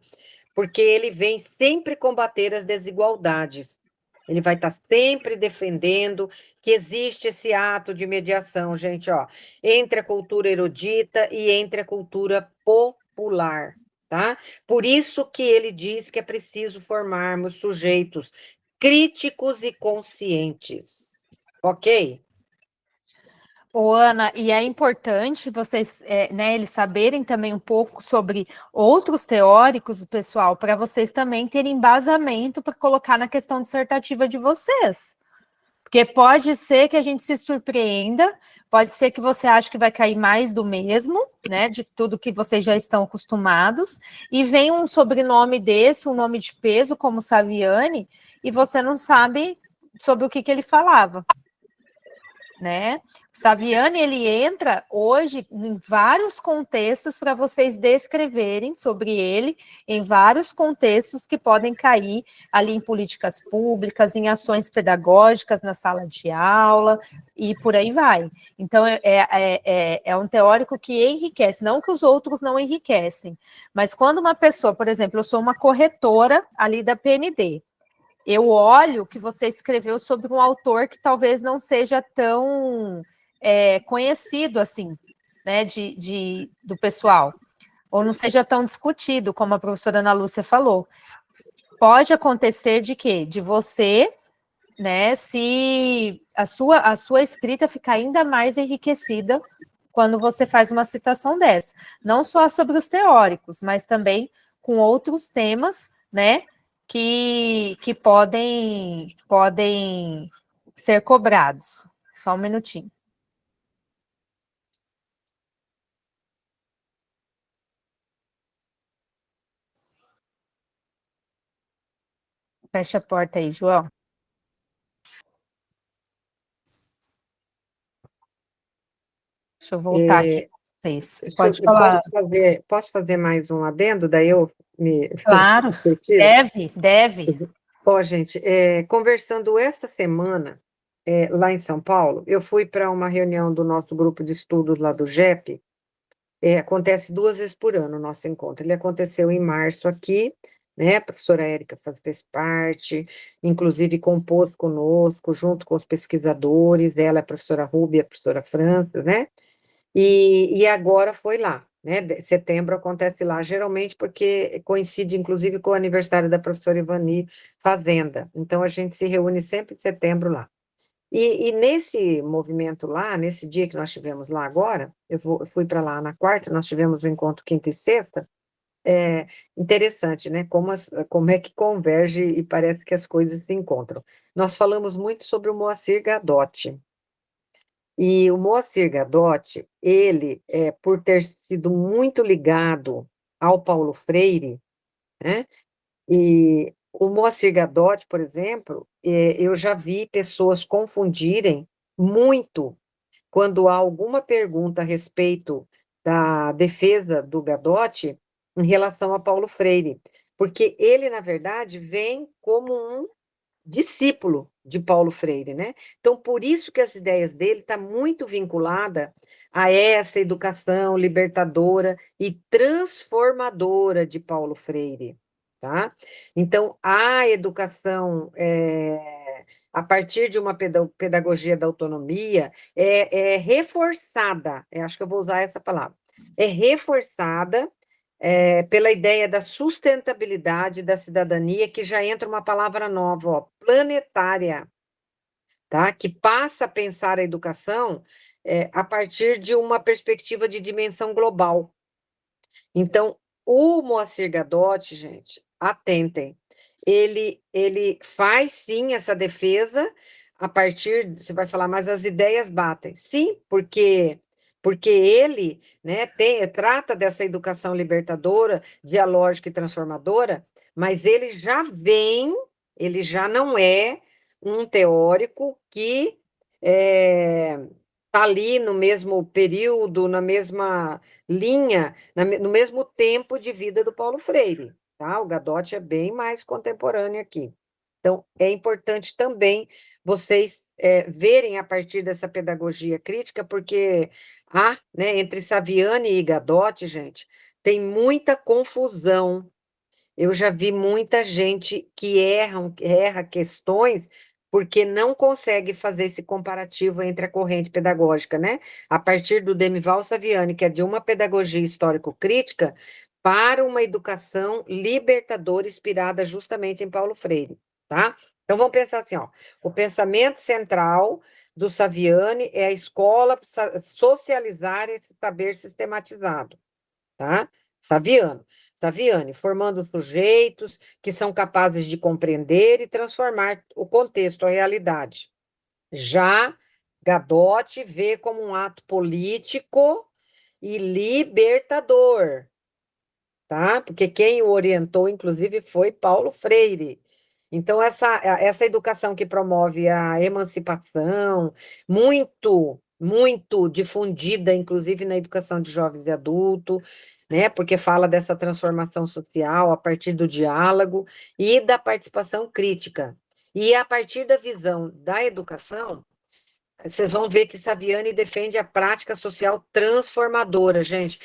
porque ele vem sempre combater as desigualdades. Ele vai estar sempre defendendo que existe esse ato de mediação, gente, ó, entre a cultura erudita e entre a cultura popular, tá? Por isso que ele diz que é preciso formarmos sujeitos críticos e conscientes, ok? Ô, Ana, e é importante vocês, né, eles saberem também um pouco sobre outros teóricos, pessoal, para vocês também terem embasamento para colocar na questão dissertativa de vocês. Porque pode ser que a gente se surpreenda, pode ser que você ache que vai cair mais do mesmo, né, de tudo que vocês já estão acostumados, e vem um sobrenome desse, um nome de peso, como Saviani, e você não sabe sobre o que ele falava. Né? O Saviani, ele entra hoje em vários contextos para vocês descreverem sobre ele, em vários contextos que podem cair ali em políticas públicas, em ações pedagógicas na sala de aula, e por aí vai. Então, é um teórico que enriquece, não que os outros não enriquecem, mas quando uma pessoa, por exemplo, eu sou uma corretora ali da PND, eu olho que você escreveu sobre um autor que talvez não seja tão conhecido assim, né, do pessoal, ou não seja tão discutido, como a professora Ana Lúcia falou. Pode acontecer de quê? De você, né, se a sua escrita ficar ainda mais enriquecida quando você faz uma citação dessa. Não só sobre os teóricos, mas também com outros temas, né, que podem ser cobrados. Só um minutinho. Fecha a porta aí, João. Deixa eu voltar aqui com vocês. Pode falar. Posso fazer mais um adendo? Daí eu me Claro, retiro? deve. Ó, gente, conversando esta semana, lá em São Paulo, eu fui para uma reunião do nosso grupo de estudos lá do GEP. Acontece 2 vezes por ano o nosso encontro. Ele aconteceu em março aqui, né? A professora Érica fez parte, inclusive compôs conosco, junto com os pesquisadores, ela, a professora Rúbia, a professora França, né? E agora foi lá, né? Setembro acontece lá, geralmente porque coincide, inclusive, com o aniversário da professora Ivani Fazenda. Então, a gente se reúne sempre em setembro lá. E nesse movimento lá, nesse dia que nós tivemos lá agora, eu fui para lá na quarta, nós tivemos o encontro quinta e sexta. É interessante, né? Como é que converge e parece que as coisas se encontram. Nós falamos muito sobre o Moacir Gadotti. E o Moacir Gadotti, ele, por ter sido muito ligado ao Paulo Freire, né? E o Moacir Gadotti, por exemplo, eu já vi pessoas confundirem muito quando há alguma pergunta a respeito da defesa do Gadotti em relação a Paulo Freire, porque ele, na verdade, vem como um discípulo de Paulo Freire, né? Então, por isso que as ideias dele estão muito vinculadas a essa educação libertadora e transformadora de Paulo Freire, tá? Então, a educação a partir de uma pedagogia da autonomia é reforçada, acho que eu vou usar essa palavra, é reforçada pela ideia da sustentabilidade da cidadania, que já entra uma palavra nova, ó, planetária, tá? Que passa a pensar a educação a partir de uma perspectiva de dimensão global. Então, o Moacir Gadotti, gente, atentem, ele faz sim essa defesa a partir, você vai falar, mas as ideias batem. Sim, porque ele, né, trata dessa educação libertadora, dialógica e transformadora, mas ele já não é um teórico que está ali no mesmo período, na mesma linha, no mesmo tempo de vida do Paulo Freire, tá? O Gadotti é bem mais contemporâneo aqui. Então, é importante também vocês verem a partir dessa pedagogia crítica, porque há, né, entre Saviani e Gadotti, gente, tem muita confusão. Eu já vi muita gente que erra questões porque não consegue fazer esse comparativo entre a corrente pedagógica, né? A partir do Demival Saviani, que é de uma pedagogia histórico-crítica, para uma educação libertadora inspirada justamente em Paulo Freire, tá? Então vamos pensar assim, ó, o pensamento central do Saviani é a escola socializar esse saber sistematizado, tá? Saviani, formando sujeitos que são capazes de compreender e transformar o contexto, a realidade. Já Gadotti vê como um ato político e libertador, tá? Porque quem o orientou, inclusive, foi Paulo Freire. Então, essa educação que promove a emancipação, muito difundida, inclusive na educação de jovens e adultos, né? Porque fala dessa transformação social a partir do diálogo e da participação crítica. E a partir da visão da educação, vocês vão ver que Saviani defende a prática social transformadora, gente.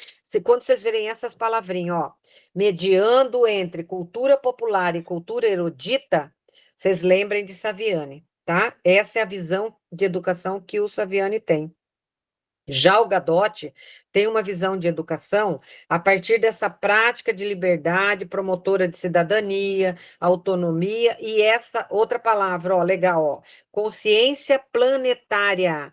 Quando vocês verem essas palavrinhas, ó, mediando entre cultura popular e cultura erudita, vocês lembrem de Saviani, tá? Essa é a visão de educação que o Saviani tem. Já o Gadotti tem uma visão de educação a partir dessa prática de liberdade, promotora de cidadania, autonomia, e essa outra palavra, ó, legal, ó, consciência planetária.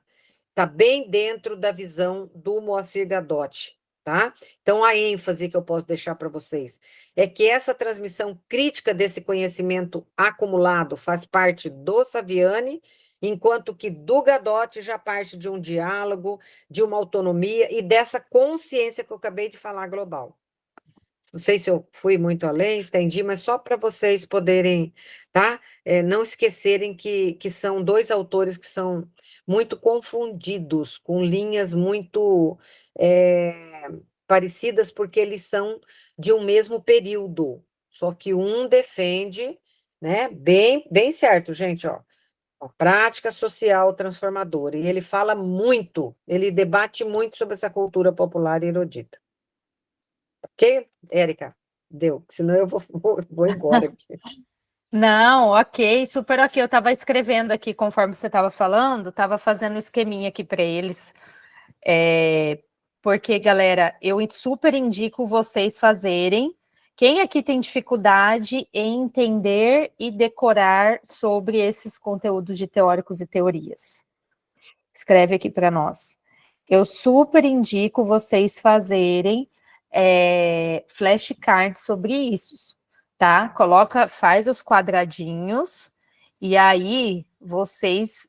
Está bem dentro da visão do Moacir Gadotti, tá? Então, a ênfase que eu posso deixar para vocês é que essa transmissão crítica desse conhecimento acumulado faz parte do Saviani, enquanto que do Gadotti já parte de um diálogo, de uma autonomia e dessa consciência que eu acabei de falar global. Não sei se eu fui muito além, estendi, mas só para vocês poderem, tá? Não esquecerem que são dois autores que são muito confundidos, com linhas muito parecidas, porque eles são de um mesmo período. Só que um defende, né? Bem certo, gente, ó. A prática social transformadora. E ele fala muito, ele debate muito sobre essa cultura popular e erudita. Ok, Érica? Deu, senão eu vou embora aqui. Não, ok, super ok. Eu estava escrevendo aqui conforme você estava falando, estava fazendo um esqueminha aqui para eles. Porque, galera, eu super indico vocês fazerem. Quem aqui tem dificuldade em entender e decorar sobre esses conteúdos de teóricos e teorias? Escreve aqui para nós. Eu super indico vocês fazerem flashcards sobre isso, tá? Faz os quadradinhos e aí vocês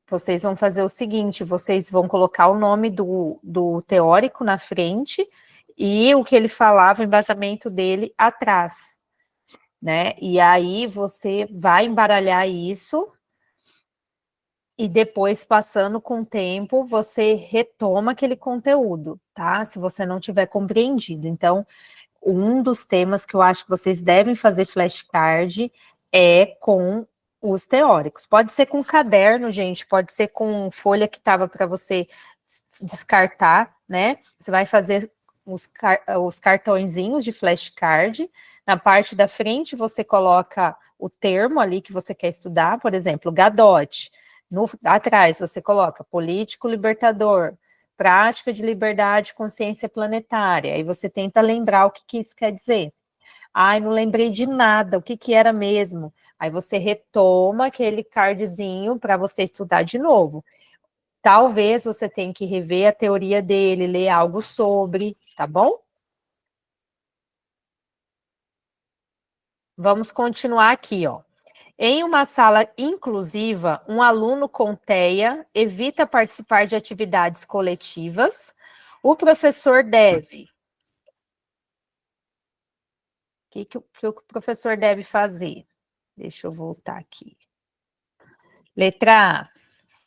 vocês vão fazer o seguinte, vocês vão colocar o nome do teórico na frente e o que ele falava, o embasamento dele atrás, né? E aí você vai embaralhar isso e depois, passando com o tempo, você retoma aquele conteúdo, tá? Se você não tiver compreendido. Então, um dos temas que eu acho que vocês devem fazer flashcard é com os teóricos. Pode ser com caderno, gente, pode ser com folha que estava para você descartar, né? Você vai fazer os cartõezinhos de flashcard. Na parte da frente, você coloca o termo ali que você quer estudar, por exemplo, Gadotti. Atrás, você coloca político libertador, prática de liberdade e consciência planetária. Aí você tenta lembrar o que isso quer dizer. Ai, não lembrei de nada, o que era mesmo? Aí você retoma aquele cardzinho para você estudar de novo. Talvez você tenha que rever a teoria dele, ler algo sobre, tá bom? Vamos continuar aqui, ó. Em uma sala inclusiva, um aluno com TEA evita participar de atividades coletivas. O professor deve. Que o professor deve fazer? Deixa eu voltar aqui. Letra A.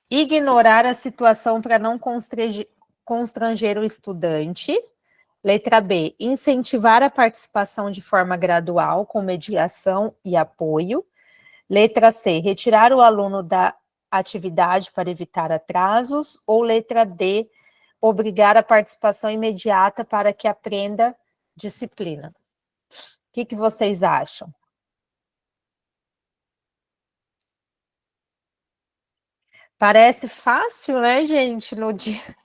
Ignorar a situação para não constranger o estudante. Letra B. Incentivar a participação de forma gradual, com mediação e apoio. Letra C. Retirar o aluno da atividade para evitar atrasos. Ou letra D. Obrigar a participação imediata para que aprenda disciplina. O que vocês acham? Parece fácil, né, gente, no dia.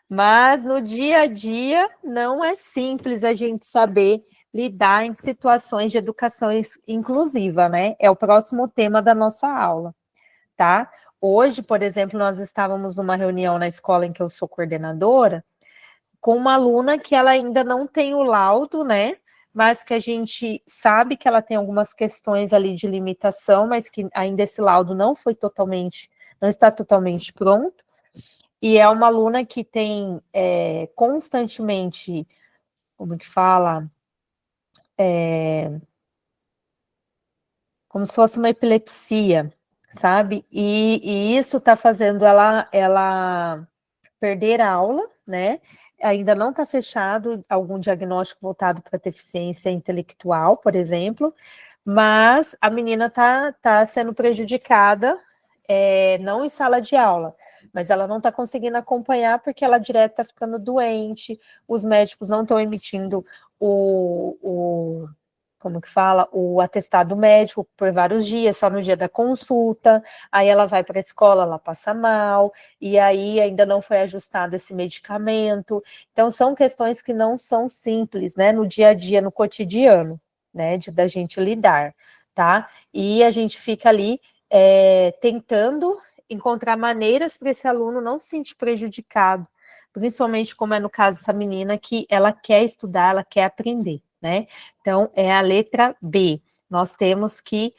Mas no dia a dia não é simples a gente saber lidar em situações de educação inclusiva, né? É o próximo tema da nossa aula, tá? Hoje, por exemplo, nós estávamos numa reunião na escola em que eu sou coordenadora, com uma aluna que ela ainda não tem o laudo, né? Mas que a gente sabe que ela tem algumas questões ali de limitação, mas que ainda esse laudo não está totalmente pronto. E é uma aluna que tem constantemente, como que fala? Como se fosse uma epilepsia, sabe? E isso está fazendo ela perder a aula, né? Ainda não está fechado algum diagnóstico voltado para deficiência intelectual, por exemplo, mas a menina tá sendo prejudicada, não em sala de aula, mas ela não está conseguindo acompanhar porque ela direto está ficando doente, os médicos não estão emitindo como que fala, o atestado médico por vários dias, só no dia da consulta, aí ela vai para a escola, ela passa mal, e aí ainda não foi ajustado esse medicamento. Então, são questões que não são simples, né, no dia a dia, no cotidiano, né, da gente lidar, tá? E a gente fica ali tentando encontrar maneiras para esse aluno não se sentir prejudicado, principalmente como é no caso dessa menina, que ela quer estudar, ela quer aprender, né? Então, é a letra B. Nós temos que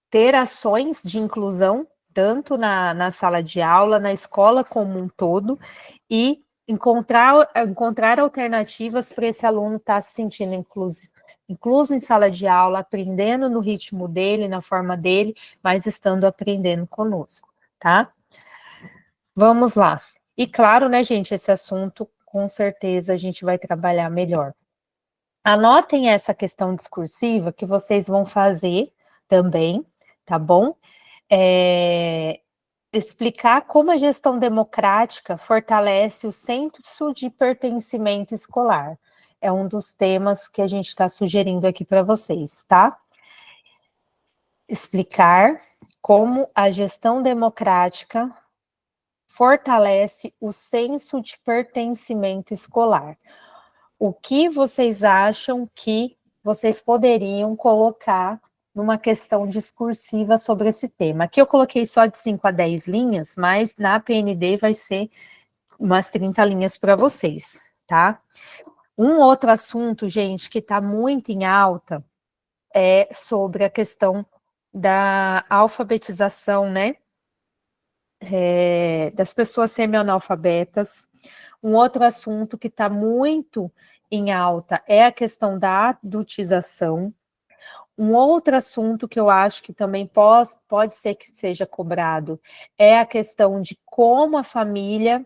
ter ações de inclusão, tanto na sala de aula, na escola como um todo, e encontrar alternativas para esse aluno estar se sentindo incluso em sala de aula, aprendendo no ritmo dele, na forma dele, mas estando aprendendo conosco, tá? Vamos lá. E claro, né, gente, esse assunto, com certeza, a gente vai trabalhar melhor. Anotem essa questão discursiva que vocês vão fazer também, tá bom? Explicar como a gestão democrática fortalece o senso de pertencimento escolar. É um dos temas que a gente está sugerindo aqui para vocês, tá? Explicar como a gestão democrática fortalece o senso de pertencimento escolar. O que vocês acham que vocês poderiam colocar numa questão discursiva sobre esse tema? Aqui eu coloquei só de 5 a 10 linhas, mas na PND vai ser umas 30 linhas para vocês, tá? Um outro assunto, gente, que está muito em alta é sobre a questão da alfabetização, né, das pessoas semi-analfabetas. Um outro assunto que está muito em alta é a questão da adultização. Um outro assunto que eu acho que também pode ser que seja cobrado é a questão de como a família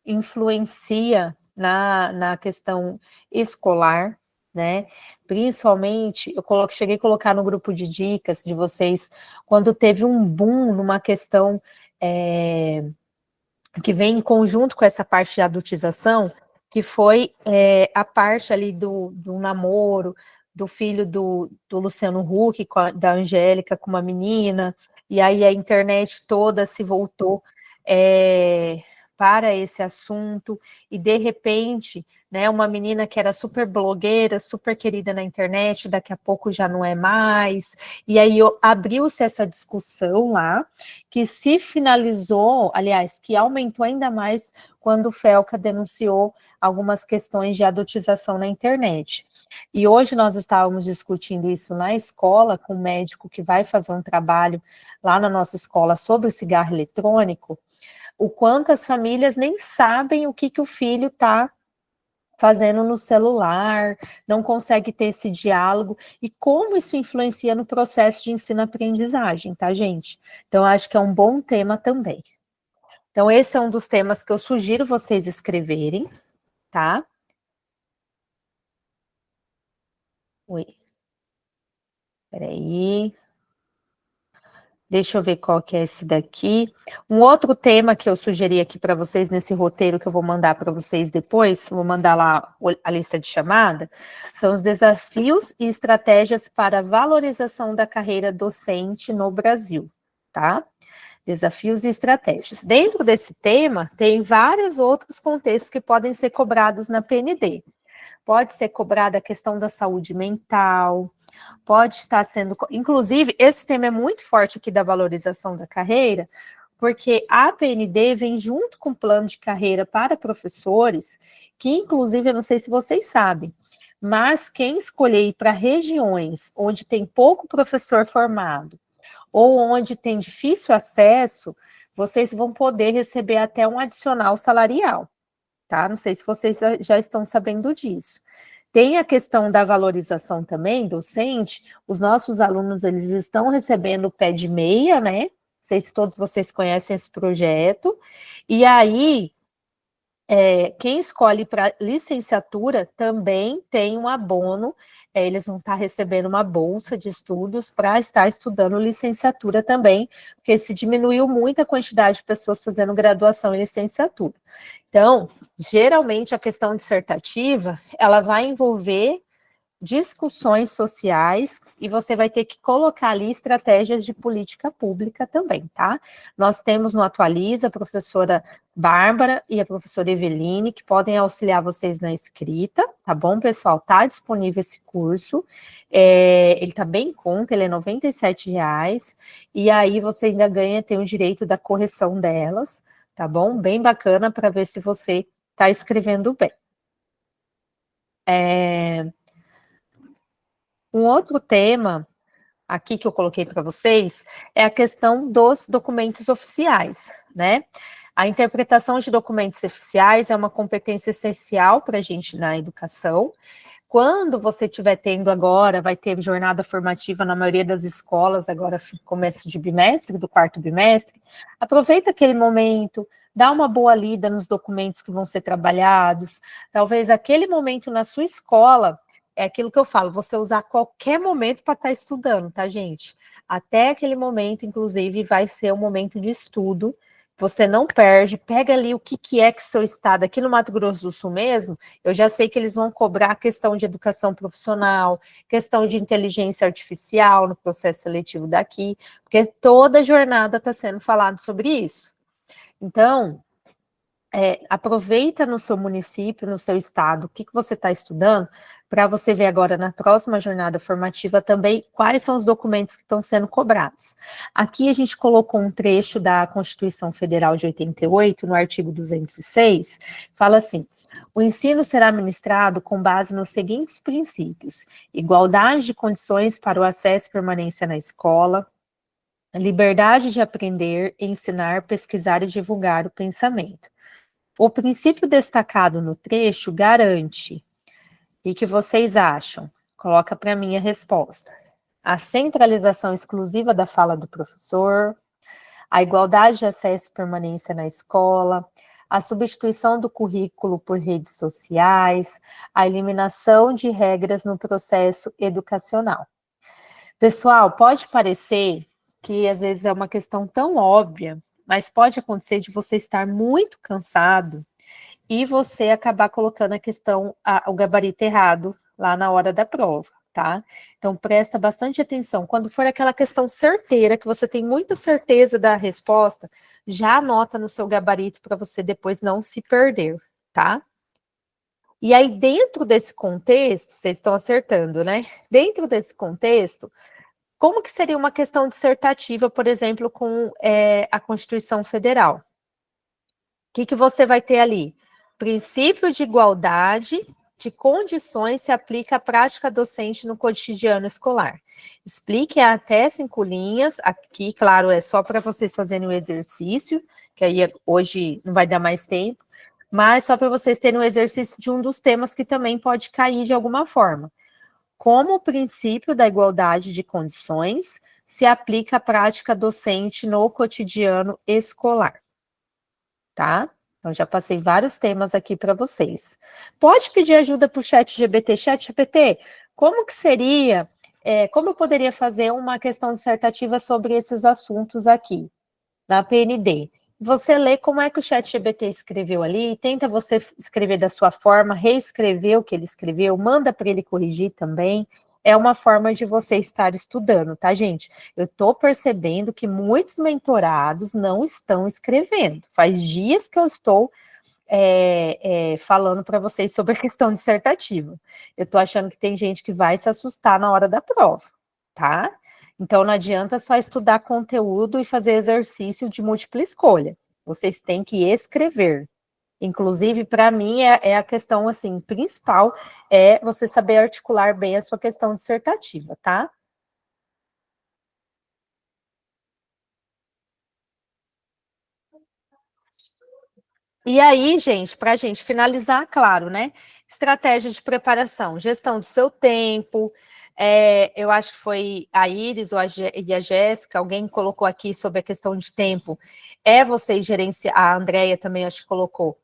influencia na questão escolar, né? Principalmente, cheguei a colocar no grupo de dicas de vocês, quando teve um boom numa questão que vem em conjunto com essa parte de adultização, que foi a parte ali do namoro, do filho do Luciano Huck, da Angélica com uma menina, e aí a internet toda se voltou para esse assunto, e de repente, né, uma menina que era super blogueira, super querida na internet, daqui a pouco já não é mais, e aí abriu-se essa discussão lá, que se finalizou, aliás, que aumentou ainda mais quando o Felca denunciou algumas questões de adultização na internet. E hoje nós estávamos discutindo isso na escola, com um médico que vai fazer um trabalho lá na nossa escola sobre o cigarro eletrônico, o quanto as famílias nem sabem o que o filho está fazendo no celular, não consegue ter esse diálogo, e como isso influencia no processo de ensino-aprendizagem, tá, gente? Então, acho que é um bom tema também. Então, esse é um dos temas que eu sugiro vocês escreverem, tá? Oi, peraí. Deixa eu ver qual que é esse daqui. Um outro tema que eu sugeri aqui para vocês nesse roteiro que eu vou mandar para vocês depois, vou mandar lá a lista de chamada, são os desafios e estratégias para a valorização da carreira docente no Brasil, tá? Desafios e estratégias. Dentro desse tema, tem vários outros contextos que podem ser cobrados na PND. Pode ser cobrada a questão da saúde mental, pode estar sendo... Inclusive, esse tema é muito forte aqui da valorização da carreira, porque a PND vem junto com o plano de carreira para professores, que inclusive, eu não sei se vocês sabem, mas quem escolher ir para regiões onde tem pouco professor formado, ou onde tem difícil acesso, vocês vão poder receber até um adicional salarial, tá? Não sei se vocês já estão sabendo disso. Tem a questão da valorização também, docente, os nossos alunos, eles estão recebendo o pé de meia, né? Não sei se todos vocês conhecem esse projeto, e aí, quem escolhe para licenciatura também tem um abono, eles vão estar recebendo uma bolsa de estudos para estar estudando licenciatura também, porque se diminuiu muito a quantidade de pessoas fazendo graduação e licenciatura. Então, geralmente a questão dissertativa, ela vai envolver discussões sociais, e você vai ter que colocar ali estratégias de política pública também, tá? Nós temos no Atualiza a professora Bárbara e a professora Eveline, que podem auxiliar vocês na escrita, tá bom, pessoal? Tá disponível esse curso, ele tá bem em conta, ele é R$ 97,00, e aí você ainda tem o direito da correção delas, tá bom? Bem bacana para ver se você tá escrevendo bem. Um outro tema aqui que eu coloquei para vocês é a questão dos documentos oficiais, né? A interpretação de documentos oficiais é uma competência essencial para a gente na educação. Quando você estiver tendo agora, vai ter jornada formativa na maioria das escolas, agora começo de bimestre, do quarto bimestre, aproveita aquele momento, dá uma boa lida nos documentos que vão ser trabalhados, talvez aquele momento na sua escola, é aquilo que eu falo, você usar qualquer momento para estar estudando, tá, gente? Até aquele momento, inclusive, vai ser um momento de estudo, você não perde, pega ali o que é que o seu estado, aqui no Mato Grosso do Sul mesmo, eu já sei que eles vão cobrar a questão de educação profissional, questão de inteligência artificial no processo seletivo daqui, porque toda jornada está sendo falado sobre isso. Então, aproveita no seu município, no seu estado, o que você está estudando, para você ver agora na próxima jornada formativa também quais são os documentos que estão sendo cobrados. Aqui a gente colocou um trecho da Constituição Federal de 88, no artigo 206, fala assim: o ensino será ministrado com base nos seguintes princípios: igualdade de condições para o acesso e permanência na escola, Liberdade de aprender, ensinar, pesquisar e divulgar o pensamento. O princípio destacado no trecho garante. E que vocês acham? Coloca para mim a resposta. A centralização exclusiva da fala do professor, a igualdade de acesso e permanência na escola, a substituição do currículo por redes sociais, a eliminação de regras no processo educacional. Pessoal, pode parecer que às vezes é uma questão tão óbvia, mas pode acontecer de você estar muito cansado e você acabar colocando a questão, o gabarito errado lá na hora da prova, tá? Então, presta bastante atenção. Quando for aquela questão certeira, que você tem muita certeza da resposta, já anota no seu gabarito para você depois não se perder, tá? E aí, dentro desse contexto, vocês estão acertando, né? Dentro desse contexto, como que seria uma questão dissertativa, por exemplo, com a Constituição Federal? O que você vai ter ali? Princípio de igualdade de condições se aplica à prática docente no cotidiano escolar. Explique até 5 linhas, aqui, claro, é só para vocês fazerem o exercício, que aí hoje não vai dar mais tempo, mas só para vocês terem um exercício de um dos temas que também pode cair de alguma forma. Como o princípio da igualdade de condições se aplica à prática docente no cotidiano escolar, tá? Então, já passei vários temas aqui para vocês. Pode pedir ajuda para o ChatGPT. ChatGPT, como que seria, como eu poderia fazer uma questão dissertativa sobre esses assuntos aqui, na PND? Você lê como é que o ChatGPT escreveu ali, tenta você escrever da sua forma, reescrever o que ele escreveu, manda para ele corrigir também. É uma forma de você estar estudando, tá, gente? Eu estou percebendo que muitos mentorados não estão escrevendo. Faz dias que eu estou falando para vocês sobre a questão dissertativa. Eu estou achando que tem gente que vai se assustar na hora da prova, tá? Então, não adianta só estudar conteúdo e fazer exercício de múltipla escolha. Vocês têm que escrever. Inclusive, para mim, é a questão, assim, principal, é você saber articular bem a sua questão dissertativa, tá? E aí, gente, para a gente finalizar, claro, né? Estratégia de preparação, gestão do seu tempo. Eu acho que foi a Iris ou e a Jéssica, alguém colocou aqui sobre a questão de tempo. É você gerenciar, a Andrea também acho que colocou.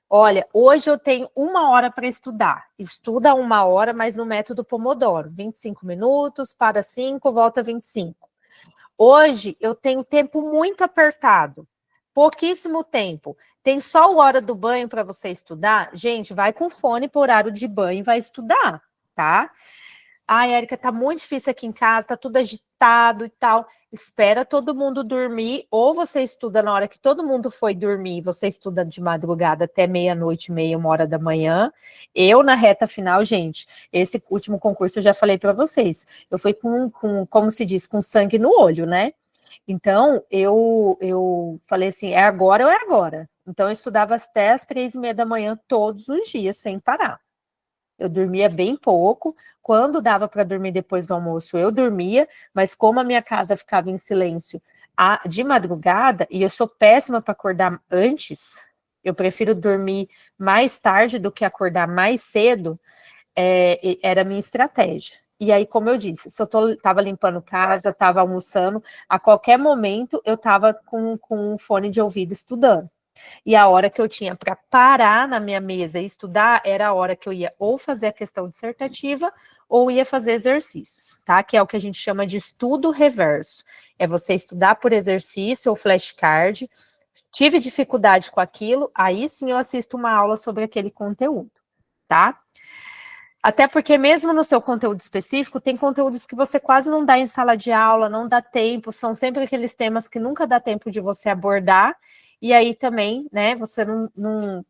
Olha, hoje eu tenho 1 hora para estudar. Estuda 1 hora, mas no método Pomodoro. 25 minutos, para 5, volta 25. Hoje eu tenho tempo muito apertado, pouquíssimo tempo. Tem só a hora do banho para você estudar? Gente, vai com fone por horário de banho e vai estudar, tá? Ai, Érica, tá muito difícil aqui em casa, tá tudo agitado e tal. Espera todo mundo dormir, ou você estuda na hora que todo mundo foi dormir, você estuda de madrugada até meia-noite, meia, 1 hora da manhã. Eu, na reta final, gente, esse último concurso eu já falei para vocês, eu fui como se diz, com sangue no olho, né? Então, eu falei assim, é agora ou é agora? Então, eu estudava até as 3h30 da manhã, todos os dias, sem parar. Eu dormia bem pouco, quando dava para dormir depois do almoço, eu dormia, mas como a minha casa ficava em silêncio de madrugada, e eu sou péssima para acordar antes, eu prefiro dormir mais tarde do que acordar mais cedo, era a minha estratégia. E aí, como eu disse, se eu estava limpando casa, estava almoçando, a qualquer momento eu estava com um fone de ouvido estudando. E a hora que eu tinha para parar na minha mesa e estudar era a hora que eu ia ou fazer a questão dissertativa ou ia fazer exercícios, tá? Que é o que a gente chama de estudo reverso. É você estudar por exercício ou flashcard. Tive dificuldade com aquilo, aí sim eu assisto uma aula sobre aquele conteúdo, tá? Até porque mesmo no seu conteúdo específico, tem conteúdos que você quase não dá em sala de aula, não dá tempo, são sempre aqueles temas que nunca dá tempo de você abordar, e aí também, né, você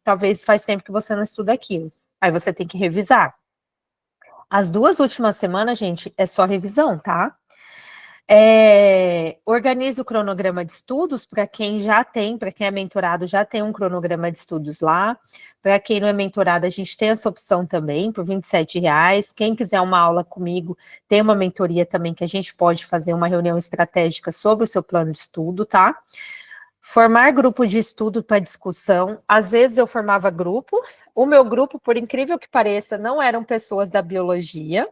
talvez faz tempo que você não estuda aquilo. Aí você tem que revisar. As 2 últimas semanas, gente, é só revisão, tá? Organize o cronograma de estudos para quem já tem, para quem é mentorado, já tem um cronograma de estudos lá. Para quem não é mentorado, a gente tem essa opção também, por R$ 27. Quem quiser uma aula comigo, tem uma mentoria também que a gente pode fazer uma reunião estratégica sobre o seu plano de estudo, tá? Formar grupo de estudo para discussão. Às vezes eu formava grupo. O meu grupo, por incrível que pareça, não eram pessoas da biologia.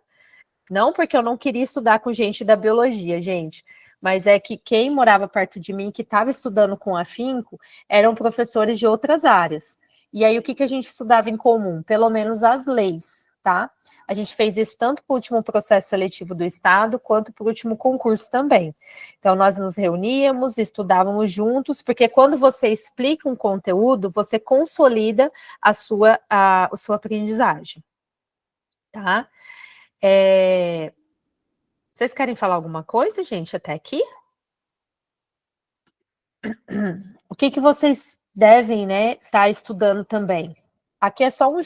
Não porque eu não queria estudar com gente da biologia, gente, mas é que quem morava perto de mim, que estava estudando com afinco, eram professores de outras áreas. E aí, o que a gente estudava em comum? Pelo menos as leis, tá? A gente fez isso tanto para o último processo seletivo do Estado, quanto para o último concurso também. Então, nós nos reuníamos, estudávamos juntos, porque quando você explica um conteúdo, você consolida a sua aprendizagem, tá? Vocês querem falar alguma coisa, gente, até aqui? O que vocês devem, né, estar estudando também? Aqui é só um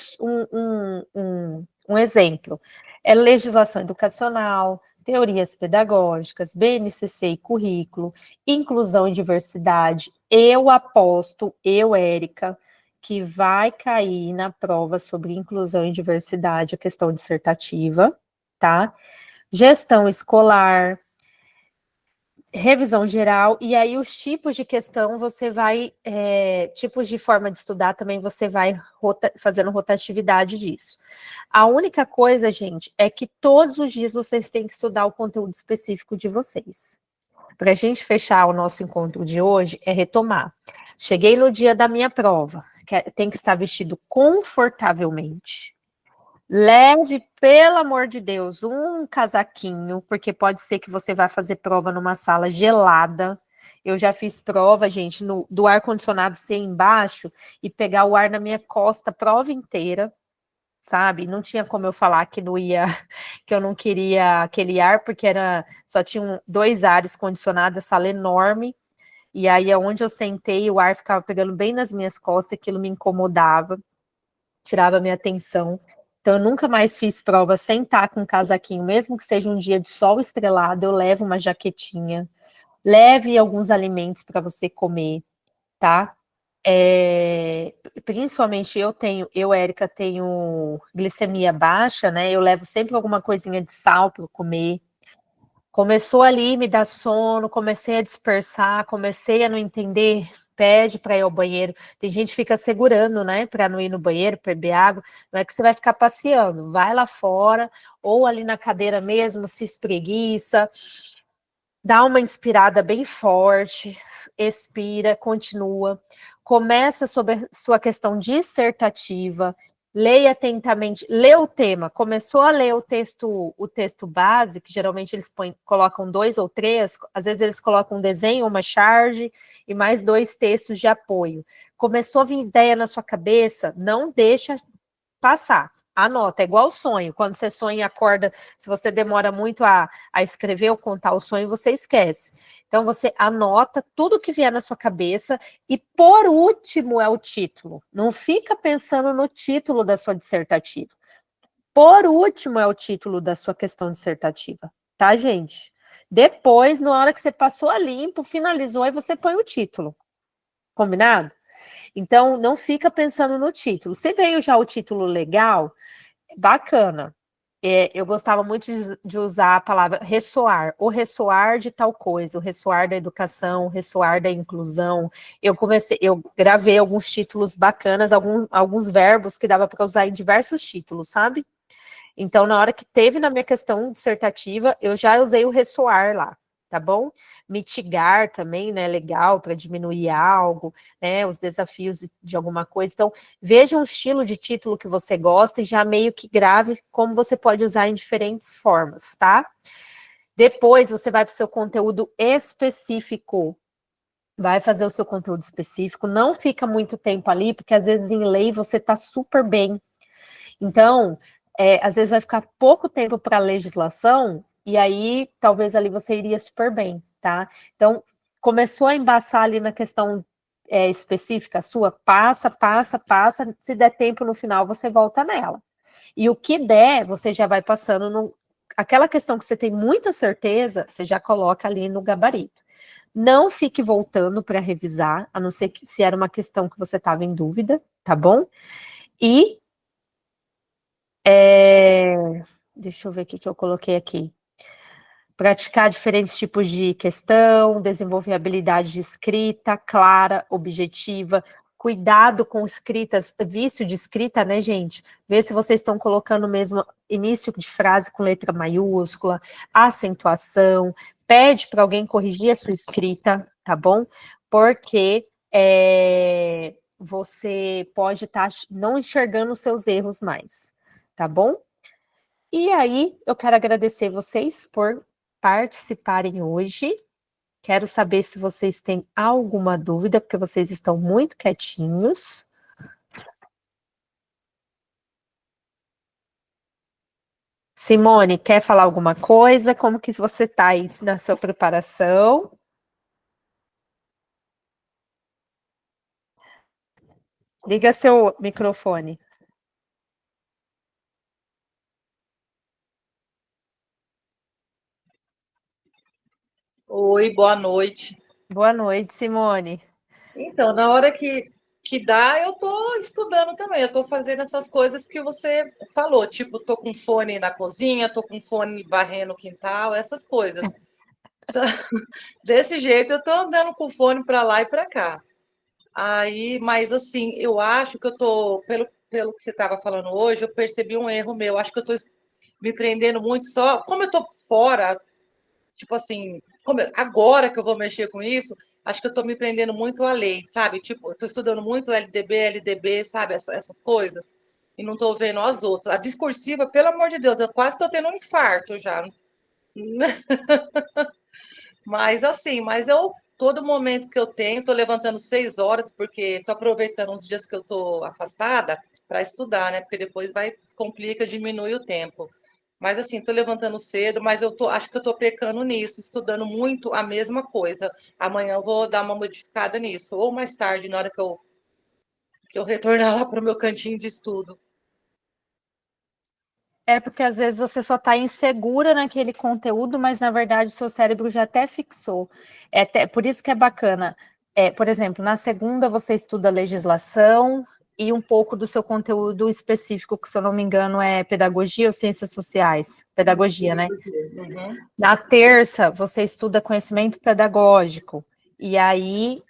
exemplo. É legislação educacional, teorias pedagógicas, BNCC e currículo, inclusão e diversidade. Eu aposto, Érica, que vai cair na prova sobre inclusão e diversidade, a questão dissertativa, tá? Gestão escolar, revisão geral, e aí os tipos de questão você vai, tipos de forma de estudar também você vai fazendo rotatividade disso. A única coisa, gente, é que todos os dias vocês têm que estudar o conteúdo específico de vocês. Para a gente fechar o nosso encontro de hoje, é retomar. Cheguei no dia da minha prova, tem que estar vestido confortavelmente, leve, pelo amor de Deus, um casaquinho, porque pode ser que você vai fazer prova numa sala gelada. Eu já fiz prova, gente, do ar-condicionado ser embaixo e pegar o ar na minha costa a prova inteira, sabe? Não tinha como eu falar que não ia, que eu não queria aquele ar, porque só tinham 2 ares condicionados, sala enorme. E aí, onde eu sentei, o ar ficava pegando bem nas minhas costas, aquilo me incomodava, tirava minha atenção. Então, eu nunca mais fiz prova sem estar com um casaquinho, mesmo que seja um dia de sol estrelado, eu levo uma jaquetinha, leve alguns alimentos para você comer, tá? Principalmente Érica, tenho glicemia baixa, né? Eu levo sempre alguma coisinha de sal para comer. Começou ali, me dar sono, comecei a dispersar, comecei a não entender, pede para ir ao banheiro. Tem gente que fica segurando, né, para não ir no banheiro, beber água. Não é que você vai ficar passeando, vai lá fora, ou ali na cadeira mesmo, se espreguiça, dá uma inspirada bem forte, expira, continua. Começa sobre a sua questão dissertativa, leia atentamente, lê o tema, começou a ler o texto base, que geralmente eles colocam 2 ou 3, às vezes eles colocam um desenho, uma charge e mais 2 textos de apoio. Começou a vir ideia na sua cabeça, não deixa passar. Anota, é igual sonho. Quando você sonha e acorda, se você demora muito a escrever ou contar o sonho, você esquece. Então, você anota tudo que vier na sua cabeça e, por último, é o título. Não fica pensando no título da sua dissertativa. Por último, é o título da sua questão dissertativa. Tá, gente? Depois, na hora que você passou a limpo, finalizou, aí você põe o título. Combinado? Então, não fica pensando no título. Se veio já o título legal, bacana. Eu gostava muito de usar a palavra ressoar, o ressoar de tal coisa, o ressoar da educação, o ressoar da inclusão. Eu gravei alguns títulos bacanas, alguns verbos que dava para usar em diversos títulos, sabe? Então, na hora que teve na minha questão dissertativa, eu já usei o ressoar lá, tá bom? Mitigar também, né, legal, para diminuir algo, né, os desafios de alguma coisa. Então, veja um estilo de título que você gosta e já meio que grave como você pode usar em diferentes formas, tá? Depois, você vai para o seu conteúdo específico. Vai fazer o seu conteúdo específico, não fica muito tempo ali, porque às vezes em lei você está super bem. Então, às vezes vai ficar pouco tempo para a legislação, e aí talvez ali você iria super bem, tá? Então, começou a embaçar ali na questão específica sua, passa, se der tempo no final, você volta nela. E o que der, você já vai passando aquela questão que você tem muita certeza, você já coloca ali no gabarito. Não fique voltando para revisar, a não ser que se era uma questão que você estava em dúvida, tá bom? E deixa eu ver o que eu coloquei aqui. Praticar diferentes tipos de questão, desenvolver habilidade de escrita clara, objetiva, cuidado com escritas, vício de escrita, né, gente? Ver se vocês estão colocando mesmo início de frase com letra maiúscula, acentuação, pede para alguém corrigir a sua escrita, tá bom? Porque você pode estar não enxergando os seus erros mais, tá bom? E aí, eu quero agradecer vocês por participarem hoje. Quero saber se vocês têm alguma dúvida, porque vocês estão muito quietinhos. Simone, quer falar alguma coisa? Como que você está aí na sua preparação? Liga seu microfone. Oi, boa noite. Boa noite, Simone. Então, na hora que dá, eu tô estudando também. Eu tô fazendo essas coisas que você falou, tipo, tô com fone na cozinha, tô com fone varrendo o quintal, essas coisas. Desse jeito, eu tô andando com fone para lá e para cá. Aí, mas assim, eu acho que eu tô, pelo que você estava falando hoje, eu percebi um erro meu. Acho que eu tô me prendendo muito só. Como eu tô fora, tipo assim, agora que eu vou mexer com isso, acho que eu estou me prendendo muito à lei, sabe? Tipo, eu estou estudando muito LDB, sabe? Essas coisas. E não estou vendo as outras. A discursiva, pelo amor de Deus, eu quase estou tendo um infarto já. Mas assim, mas eu, todo momento que eu tenho, estou levantando 6 horas, porque estou aproveitando os dias que eu estou afastada para estudar, né? Porque depois vai, complica, diminui o tempo. Mas assim, estou levantando cedo, mas acho que eu estou pecando nisso, estudando muito a mesma coisa. Amanhã eu vou dar uma modificada nisso, ou mais tarde, na hora que eu retornar lá para o meu cantinho de estudo. É porque às vezes você só está insegura naquele conteúdo, mas na verdade o seu cérebro já até fixou. Por isso que é bacana. Por exemplo, na segunda você estuda legislação e um pouco do seu conteúdo específico, que se eu não me engano é pedagogia ou ciências sociais. Pedagogia, né? Uhum. Na terça você estuda conhecimento pedagógico e aí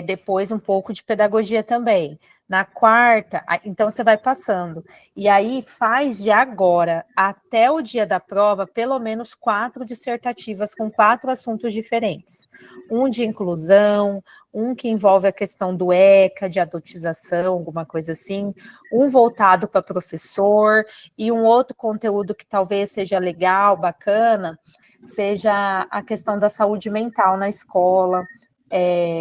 depois um pouco de pedagogia também. Na quarta, então você vai passando. E aí faz de agora até o dia da prova, pelo menos 4 dissertativas com 4 assuntos diferentes. Um de inclusão, um que envolve a questão do ECA, de adotização, alguma coisa assim, um voltado para professor, e um outro conteúdo que talvez seja legal, bacana, seja a questão da saúde mental na escola,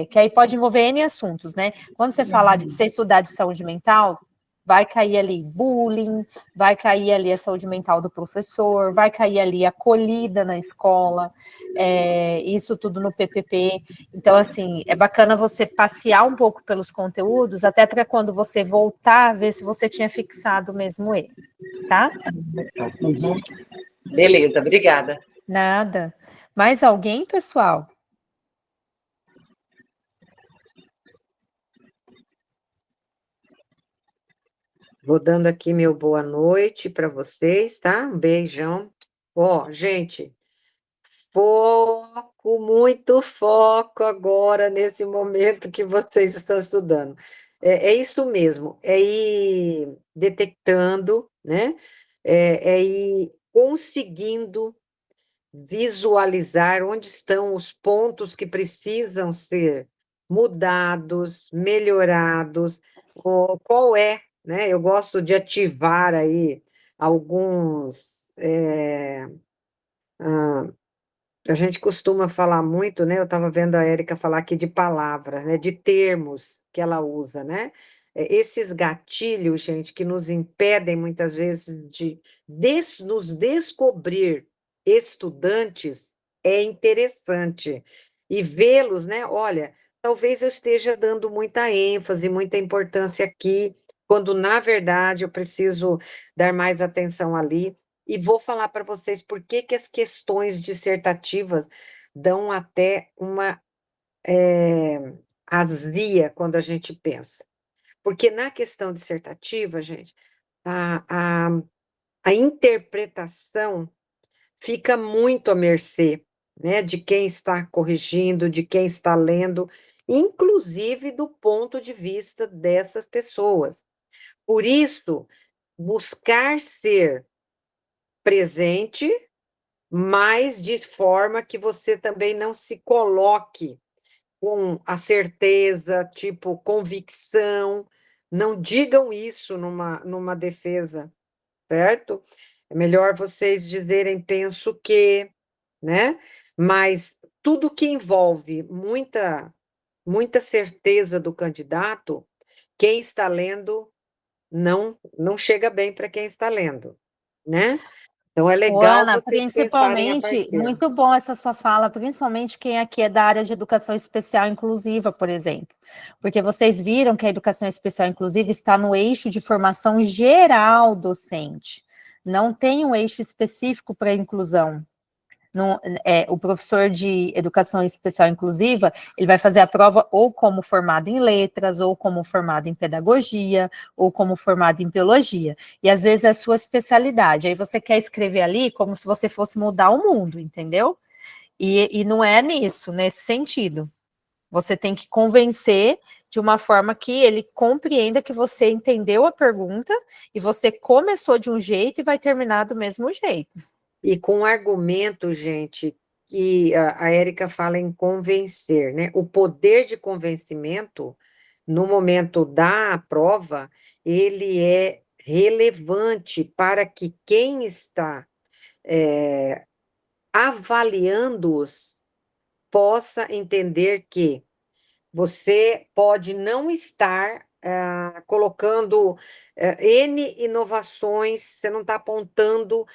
que aí pode envolver N assuntos, né? Quando você falar de você estudar de saúde mental, vai cair ali bullying, vai cair ali a saúde mental do professor, vai cair ali a acolhida na escola, isso tudo no PPP. Então, assim, é bacana você passear um pouco pelos conteúdos, até para quando você voltar, ver se você tinha fixado mesmo ele, tá? Uhum. Beleza, obrigada. Nada. Mais alguém, pessoal? Vou dando aqui meu boa noite para vocês, tá? Um beijão. Ó, gente, foco, muito foco agora nesse momento que vocês estão estudando. É isso mesmo, é ir detectando, né? É ir conseguindo visualizar onde estão os pontos que precisam ser mudados, melhorados, qual é, né? Eu gosto de ativar aí alguns. A gente costuma falar muito, né? Eu estava vendo a Érica falar aqui de palavras, né? De termos que ela usa, né? Esses gatilhos, gente, que nos impedem muitas vezes de nos descobrir estudantes, é interessante. E vê-los, né? Olha, talvez eu esteja dando muita ênfase, muita importância aqui, quando na verdade eu preciso dar mais atenção ali. e vou falar para vocês por que que as questões dissertativas dão até uma azia quando a gente pensa. Porque na questão dissertativa, gente, a, a, a interpretação fica muito à mercê, né, de quem está corrigindo, de quem está lendo, inclusive do ponto de vista dessas pessoas. Por isso, buscar ser presente, mas de forma que você também não se coloque com a certeza, tipo, convicção. Não digam isso numa defesa, certo? É melhor vocês dizerem penso que, né? Mas tudo que envolve muita certeza do candidato, quem está lendo não chega bem para quem está lendo, né? Então é Ô, legal Ana, vocês pensarem a principalmente, partir. muito bom essa sua fala, principalmente quem aqui é da área de educação especial inclusiva, por exemplo, porque vocês viram que a educação especial inclusiva está no eixo de formação geral docente, não tem um eixo específico para inclusão. Não, o professor de educação especial inclusiva, ele vai fazer a prova ou como formado em letras, ou como formado em pedagogia, ou como formado em biologia. E às vezes é a sua especialidade. Aí você quer escrever ali como se você fosse mudar o mundo, entendeu? E não é nisso, nesse sentido. Você tem que convencer de uma forma que ele compreenda que você entendeu a pergunta e você começou de um jeito e vai terminar do mesmo jeito. E com argumento, gente, que a Érica fala em convencer, né? O poder de convencimento, no momento da prova, ele é relevante para que quem está avaliando-os possa entender que você pode não estar colocando N inovações, você não está apontando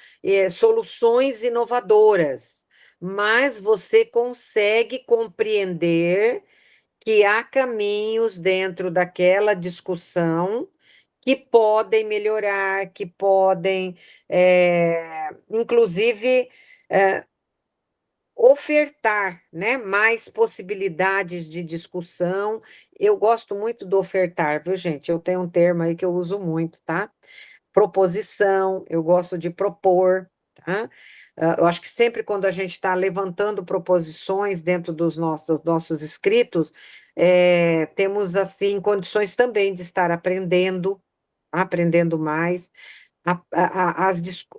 soluções inovadoras, mas você consegue compreender que há caminhos dentro daquela discussão que podem melhorar, que podem, inclusive, ofertar, né, mais possibilidades de discussão. Eu gosto muito do ofertar, viu, gente? Eu tenho um termo aí que eu uso muito, tá? Proposição, eu gosto de propor, tá? Eu acho que sempre quando a gente está levantando proposições dentro dos nossos escritos, temos, assim, condições também de estar aprendendo mais.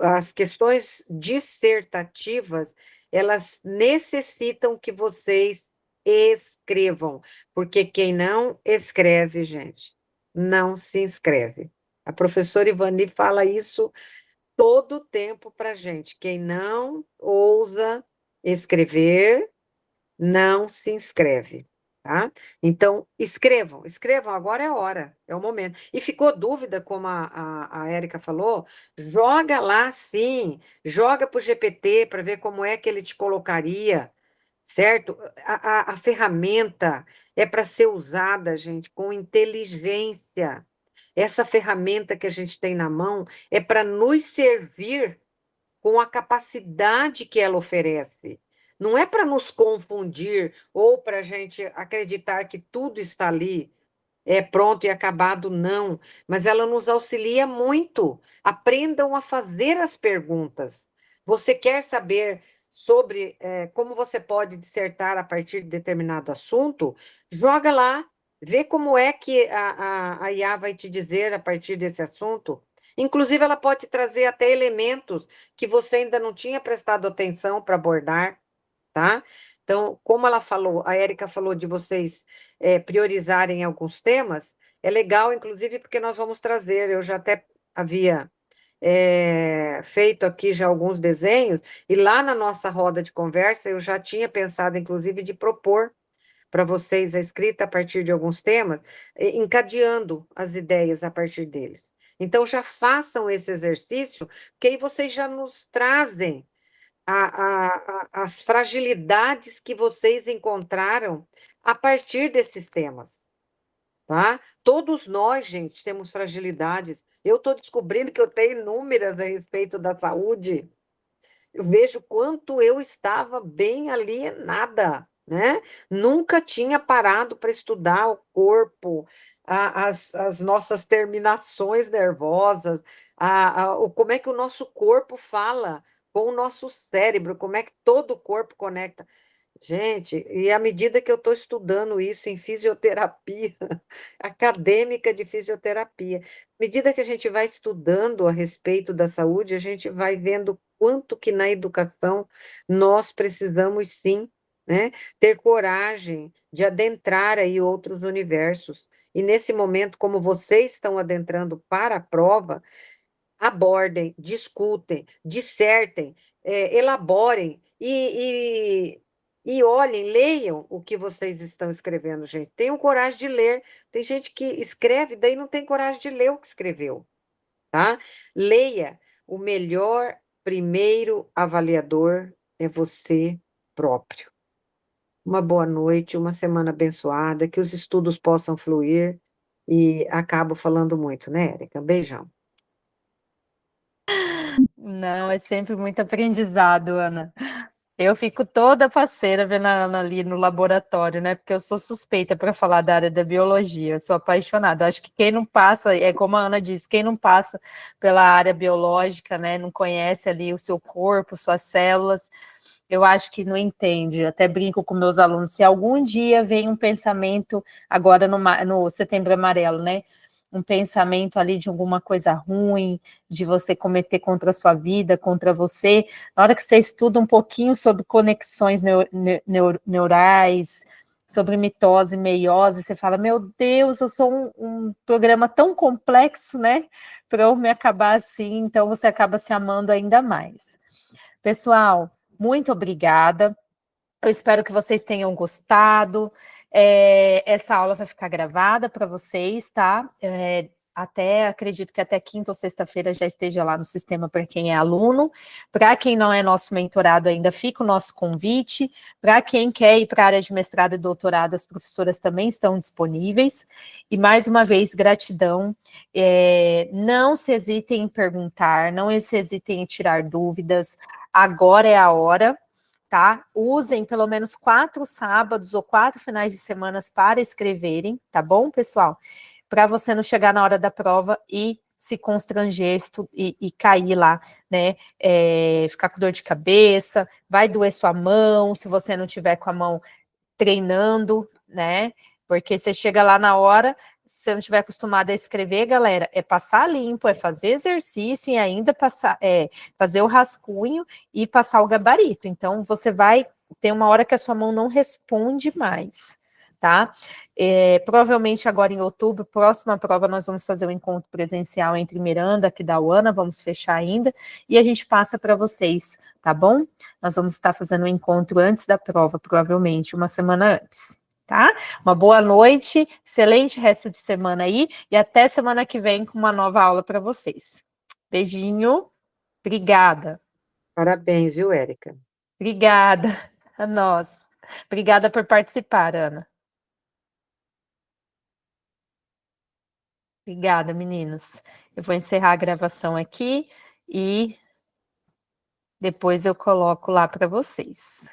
As questões dissertativas, elas necessitam que vocês escrevam, porque quem não escreve, gente, não se inscreve. A professora Ivani fala isso todo o tempo para a gente. Quem não ousa escrever, não se inscreve, tá? Então, escrevam, agora é a hora, é o momento. E ficou dúvida, como a Érica falou, joga lá, sim, joga para o GPT para ver como é que ele te colocaria, certo? A ferramenta é para ser usada, gente, com inteligência. Essa ferramenta que a gente tem na mão é para nos servir com a capacidade que ela oferece. Não é para nos confundir ou para a gente acreditar que tudo está ali, é pronto e acabado, não. Mas ela nos auxilia muito. Aprendam a fazer as perguntas. Você quer saber sobre como você pode dissertar a partir de determinado assunto? Joga lá, vê como é que a IA vai te dizer a partir desse assunto. Inclusive, ela pode trazer até elementos que você ainda não tinha prestado atenção para abordar, tá? Então, como ela falou, a Érica falou de vocês priorizarem alguns temas, é legal, inclusive, porque nós vamos trazer, eu já até havia feito aqui já alguns desenhos, e lá na nossa roda de conversa eu já tinha pensado, inclusive, de propor para vocês a escrita a partir de alguns temas, encadeando as ideias a partir deles. Então, já façam esse exercício, porque aí vocês já nos trazem as fragilidades que vocês encontraram a partir desses temas. tá? Todos nós, gente, temos fragilidades. Eu estou descobrindo que eu tenho inúmeras a respeito da saúde. Eu vejo quanto eu estava bem alienada, né? Nunca tinha parado para estudar o corpo, as nossas terminações nervosas, como é que o nosso corpo fala com o nosso cérebro, como é que todo o corpo conecta. Gente, e à medida que eu estou estudando isso em fisioterapia, acadêmica de fisioterapia, à medida que a gente vai estudando a respeito da saúde, a gente vai vendo quanto que na educação nós precisamos sim, né, ter coragem de adentrar aí outros universos. E nesse momento, como vocês estão adentrando para a prova, abordem, discutem, dissertem, elaborem e olhem, leiam o que vocês estão escrevendo, gente. Tenham coragem de ler. Tem gente que escreve, daí não tem coragem de ler o que escreveu, tá? Leia. O melhor primeiro avaliador é você próprio. Uma boa noite, uma semana abençoada, que os estudos possam fluir e acabo falando muito, né, Érica? Beijão. Não, é sempre muito aprendizado, Ana. Eu fico toda faceira vendo a Ana ali no laboratório, né? Porque eu sou suspeita para falar da área da biologia, eu sou apaixonada. Eu acho que quem não passa, é como a Ana disse, quem não passa pela área biológica, né? Não conhece ali o seu corpo, suas células, eu acho que não entende. Eu até brinco com meus alunos, se algum dia vem um pensamento, agora no Setembro Amarelo, né? Um pensamento ali de alguma coisa ruim, de você cometer contra a sua vida, contra você, na hora que você estuda um pouquinho sobre conexões neurais, sobre mitose e meiose, você fala, meu Deus, eu sou um programa tão complexo, né, para eu me acabar assim, então você acaba se amando ainda mais. Pessoal, muito obrigada. Eu espero que vocês tenham gostado. Essa aula vai ficar gravada para vocês, tá? Acredito que até quinta ou sexta-feira já esteja lá no sistema para quem é aluno. Para quem não é nosso mentorado ainda, fica o nosso convite. Para quem quer ir para a área de mestrado e doutorado, as professoras também estão disponíveis. E mais uma vez, gratidão. Não se hesitem em perguntar, não se hesitem em tirar dúvidas. Agora é a hora. Tá? Usem pelo menos 4 sábados ou 4 finais de semana para escreverem, tá bom, pessoal? Para você não chegar na hora da prova e se constranger e cair lá, né? Ficar com dor de cabeça, vai doer sua mão, se você não tiver com a mão treinando, né? Porque você chega lá na hora, se você não estiver acostumado a escrever, galera, é passar limpo, é fazer exercício e ainda fazer o rascunho e passar o gabarito. Então, você vai ter uma hora que a sua mão não responde mais, tá? Provavelmente agora em outubro, próxima prova, nós vamos fazer um encontro presencial entre Miranda, aqui da UANA, vamos fechar ainda, e a gente passa para vocês, tá bom? Nós vamos estar fazendo um encontro antes da prova, provavelmente, uma semana antes, tá? Uma boa noite, excelente resto de semana aí, e até semana que vem com uma nova aula para vocês. Beijinho, obrigada. Parabéns, viu, Érica? Obrigada a nós. Obrigada por participar, Ana. Obrigada, meninos. Eu vou encerrar a gravação aqui e depois eu coloco lá para vocês.